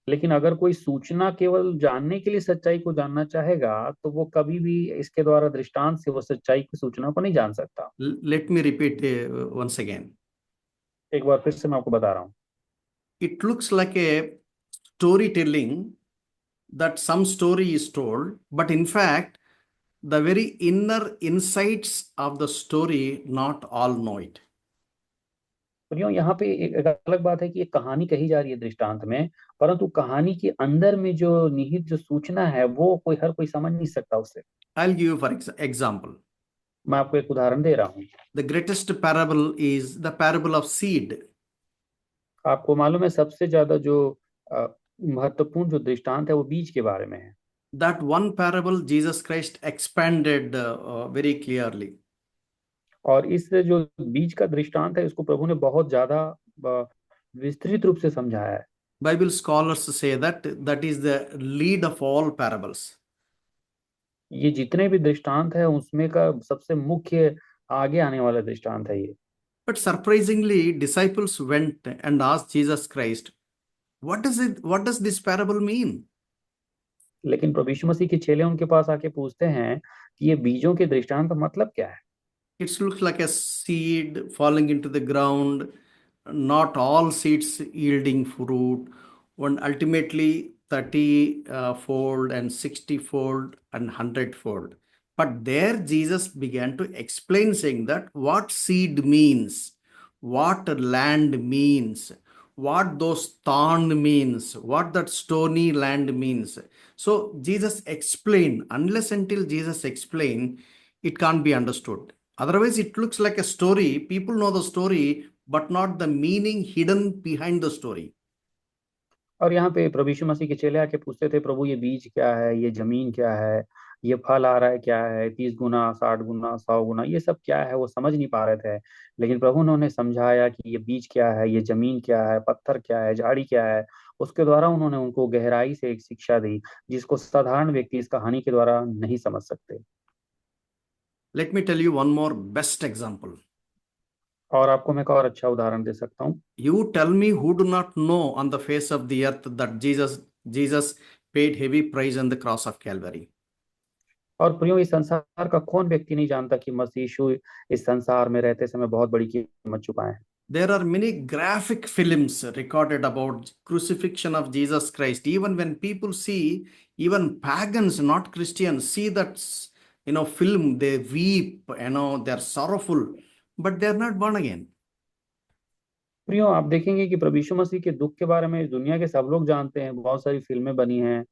लेकिन अगर कोई सूचना केवल जानने के लिए सच्चाई को जानना चाहेगा तो वो कभी भी इसके द्वारा दृष्टांत से वो सच्चाई की सूचना को नहीं जान सकता। Let me repeat once again. एक बार फिर से मैं आपको बता रहा हूँ। It looks like a storytelling that some story is told, but in fact, the very inner insights of the story, not all know it. तो यहाँ पे एक अलग बात है कि एक कहानी कही जा रही है दृष्टांत में, परंतु कहानी के अंदर में जो निहित जो सूचना है वो हर कोई समझ नहीं सकता उससे। I'll give you for example. मैं आपको एक उदाहरण दे रहा हूँ। The greatest parable is the parable of seed. आपको मालूम है सबसे ज्यादा जो महत्वपूर्ण जो दृष्टांत है वो बीज के बारे में है। That one parable Jesus Christ expanded very clearly. और इस जो बीज का दृष्टांत है इसको प्रभु ने बहुत ज्यादा विस्तृत रूप से समझाया है। Bible scholars say that is the lead of all parables. ये जितने भी दृष्टांत है उसमें का सबसे मुख्य आगे आने वाला दृष्टांत है ये। But surprisingly, disciples went and asked Jesus Christ, what does this parable mean? लेकिन प्रभु यीशु मसीह के चेले उनके पास आके पूछते हैं कि ये बीजों के दृष्टांत का मतलब क्या है? It looks like a seed falling into the ground, not all seeds yielding fruit, and ultimately 30-fold and 60-fold and 100-fold. But there Jesus began to explain, saying that what seed means, what land means, what those thorn means, what that stony land means. So Jesus explained. Unless until Jesus explained, it can't be understood. Otherwise, it looks like a story. People know the story, but not the meaning hidden behind the story. और यहाँ पे प्रभु यीशु मसीह के चेले आके पूछते थे, प्रभु ये बीज क्या है, ये जमीन क्या है, ये फल आ रहा है क्या है, 30 गुना 60 गुना 100 गुना, ये सब क्या है, वो समझ नहीं पा रहे थे। लेकिन प्रभु उन्होंने समझाया कि ये बीज क्या है, ये जमीन क्या है, पत्थर क्या है, झाड़ी क्या है। उसके द्वारा उन्होंने उनको गहराई से एक शिक्षा दी जिसको साधारण व्यक्ति इस कहानी के द्वारा नहीं समझ सकते। Let me tell you one more best example. और आपको मैं एक और अच्छा उदाहरण दे सकता हूँ। You tell me who do not know on the face of the earth that Jesus paid heavy price on the cross of Calvary. और प्रियो इस संसार का कौन व्यक्ति नहीं जानता कि मसीह यीशु इस संसार में रहते समय बहुत बड़ी कीमत चुकाए हैं। There are many graphic films recorded about crucifixion of Jesus Christ. Even when people see, even pagans, not Christians, see that film, they weep, they're sorrowful, but they're not born again. प्रियो, आप देखेंगे कि प्रभु यीशु मसीह के दुख के बारे में इस दुनिया के सब लोग जानते हैं। बहुत सारी फिल्में बनी हैं,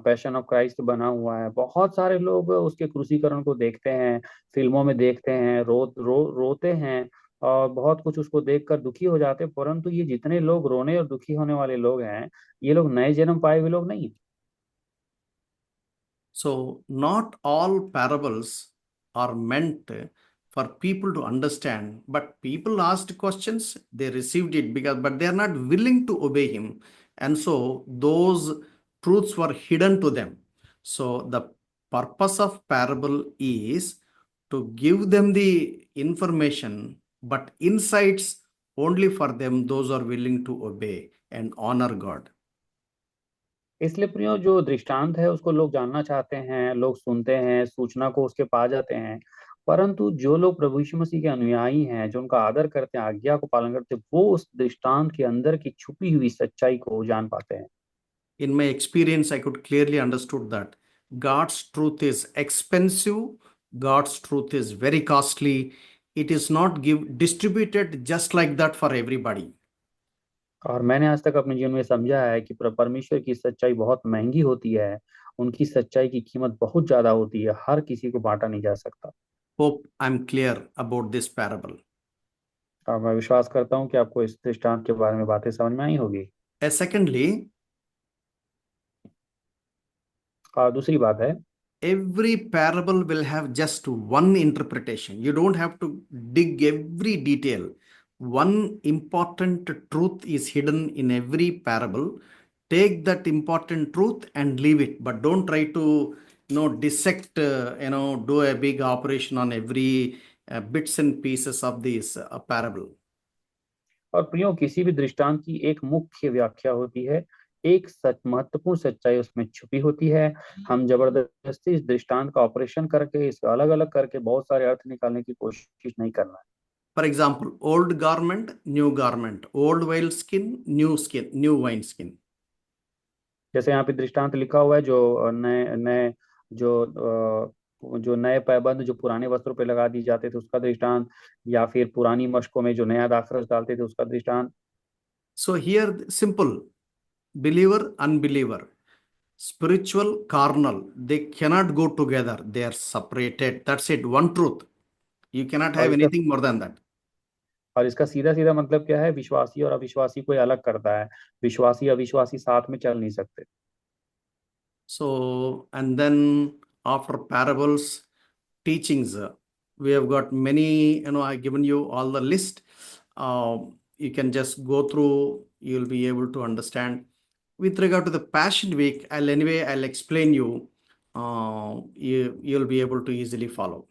पैशन ऑफ क्राइस्ट बना हुआ है, बहुत सारे लोग उसके क्रूसीकरण को देखते हैं, फिल्मों में देखते हैं, रोते हैं और बहुत कुछ उसको देखकर दुखी हो जाते हैं। परंतु ये जितने लोग रोने और दुखी होने वाले लोग हैं, ये लोग नए जन्म पाए हुए लोग नहीं। So not all parables are meant for people to understand, but people asked questions, they received it but they are not willing to obey him. And so those truths were hidden to them. So the purpose of parable is to give them the information, but insights only for them, those are willing to obey and honor God. इसलिए प्रियो, जो दृष्टांत है उसको लोग जानना चाहते हैं, लोग सुनते हैं, सूचना को उसके पा जाते हैं। परंतु जो लोग प्रभु यीशु मसीह के अनुयायी हैं, जो उनका आदर करते हैं, आज्ञा को पालन करते हैं, वो उस दृष्टांत के अंदर की छुपी हुई सच्चाई को जान पाते हैं। In my experience, I could clearly understood that God's truth is expensive. God's truth is very costly. It is not distributed just like that for everybody. और मैंने आज तक अपने जीवन में समझा है कि परमेश्वर की सच्चाई बहुत महंगी होती है, उनकी सच्चाई की कीमत बहुत ज्यादा होती है, हर किसी को बांटा नहीं जा सकता। Hope I'm clear about this parable. और मैं विश्वास करता हूँ कि आपको इस दृष्टांत के बारे में बातें समझ में आई होगी। Secondly, दूसरी बात है, every parable will have just one interpretation. You don't have to dig every detail. One important truth is hidden in every parable. Take that important truth and leave it, but don't try to dissect, do a big operation on every bits and pieces of this parable. और प्रियो, किसी भी दृष्टांत की एक मुख्य व्याख्या होती है, एक महत्वपूर्ण सच्चाई उसमें छुपी होती है। हम जबरदस्ती इस दृष्टांत का ऑपरेशन करके, इसको अलग अलग करके बहुत सारे अर्थ निकालने की कोशिश नहीं करना है। For example, old garment, new garment, old wine skin, new wine skin. जैसे यहाँ पे दृष्टांत लिखा हुआ है, जो नए नए जो नए पैबंद जो पुराने वस्त्रों पे लगा दी जाते थे उसका दृष्टांत, या फिर पुरानी मशकों में जो नया दाखरस डालते थे उसका दृष्टांत। So here simple, believer, unbeliever, spiritual, carnal, they cannot go together. They are separated. That's it. One truth. You cannot have anything more than that. और इसका सीधा सीधा मतलब क्या है? विश्वासी और अविश्वासी को अलग करता है। विश्वासी अविश्वासी साथ में चल नहीं सकते। So, and then after parables, teachings, we have got many, I've given you all the list. You can just go through, you'll be able to understand. With regard to the Passion Week, I'll explain you. You'll be able to easily follow.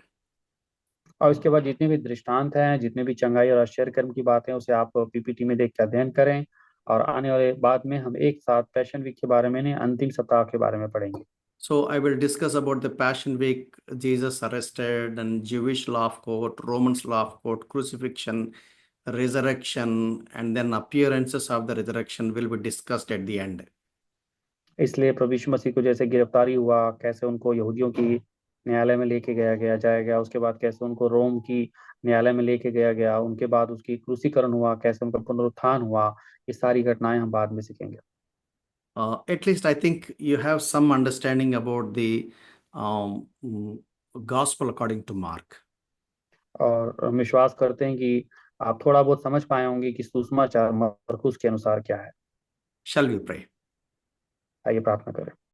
और इसके बाद जितने भी दृष्टांत हैं, जितने भी चंगाई और आश्चर्य कर्म की बातें, उसे आप पीपीटी में देख के अध्ययन करें। और आने वाले बाद में हम एक साथ पैशन वीक के बारे में नहीं, अंतिम सप्ताह के बारे में पढ़ेंगे। So I will discuss about the Passion Week, Jesus arrested, and Jewish law of court, Romans law of court, crucifixion, resurrection, and then appearances of the resurrection will be discussed at the end. इसलिए प्रभु यीशु मसीह को जैसे गिरफ्तारी हुआ, कैसे उनको यहूदियों की न्यायालय में लेके जाया गया, उसके बाद कैसे उनको रोम की न्यायालय में लेके गया, उनके बाद उसकी क्रूसीकरण हुआ, कैसे उनका पुनरुत्थान हुआ, ये सारी घटनाएं हम बाद में सीखेंगे। At least I think you have some understanding about the gospel according to Mark. और हम विश्वास करते हैं कि आप थोड़ा बहुत समझ पाए होंगे कि सुसमाचार मरकुस के अनुसार क्या है। Shall we pray? आइए प्रार्थना करें।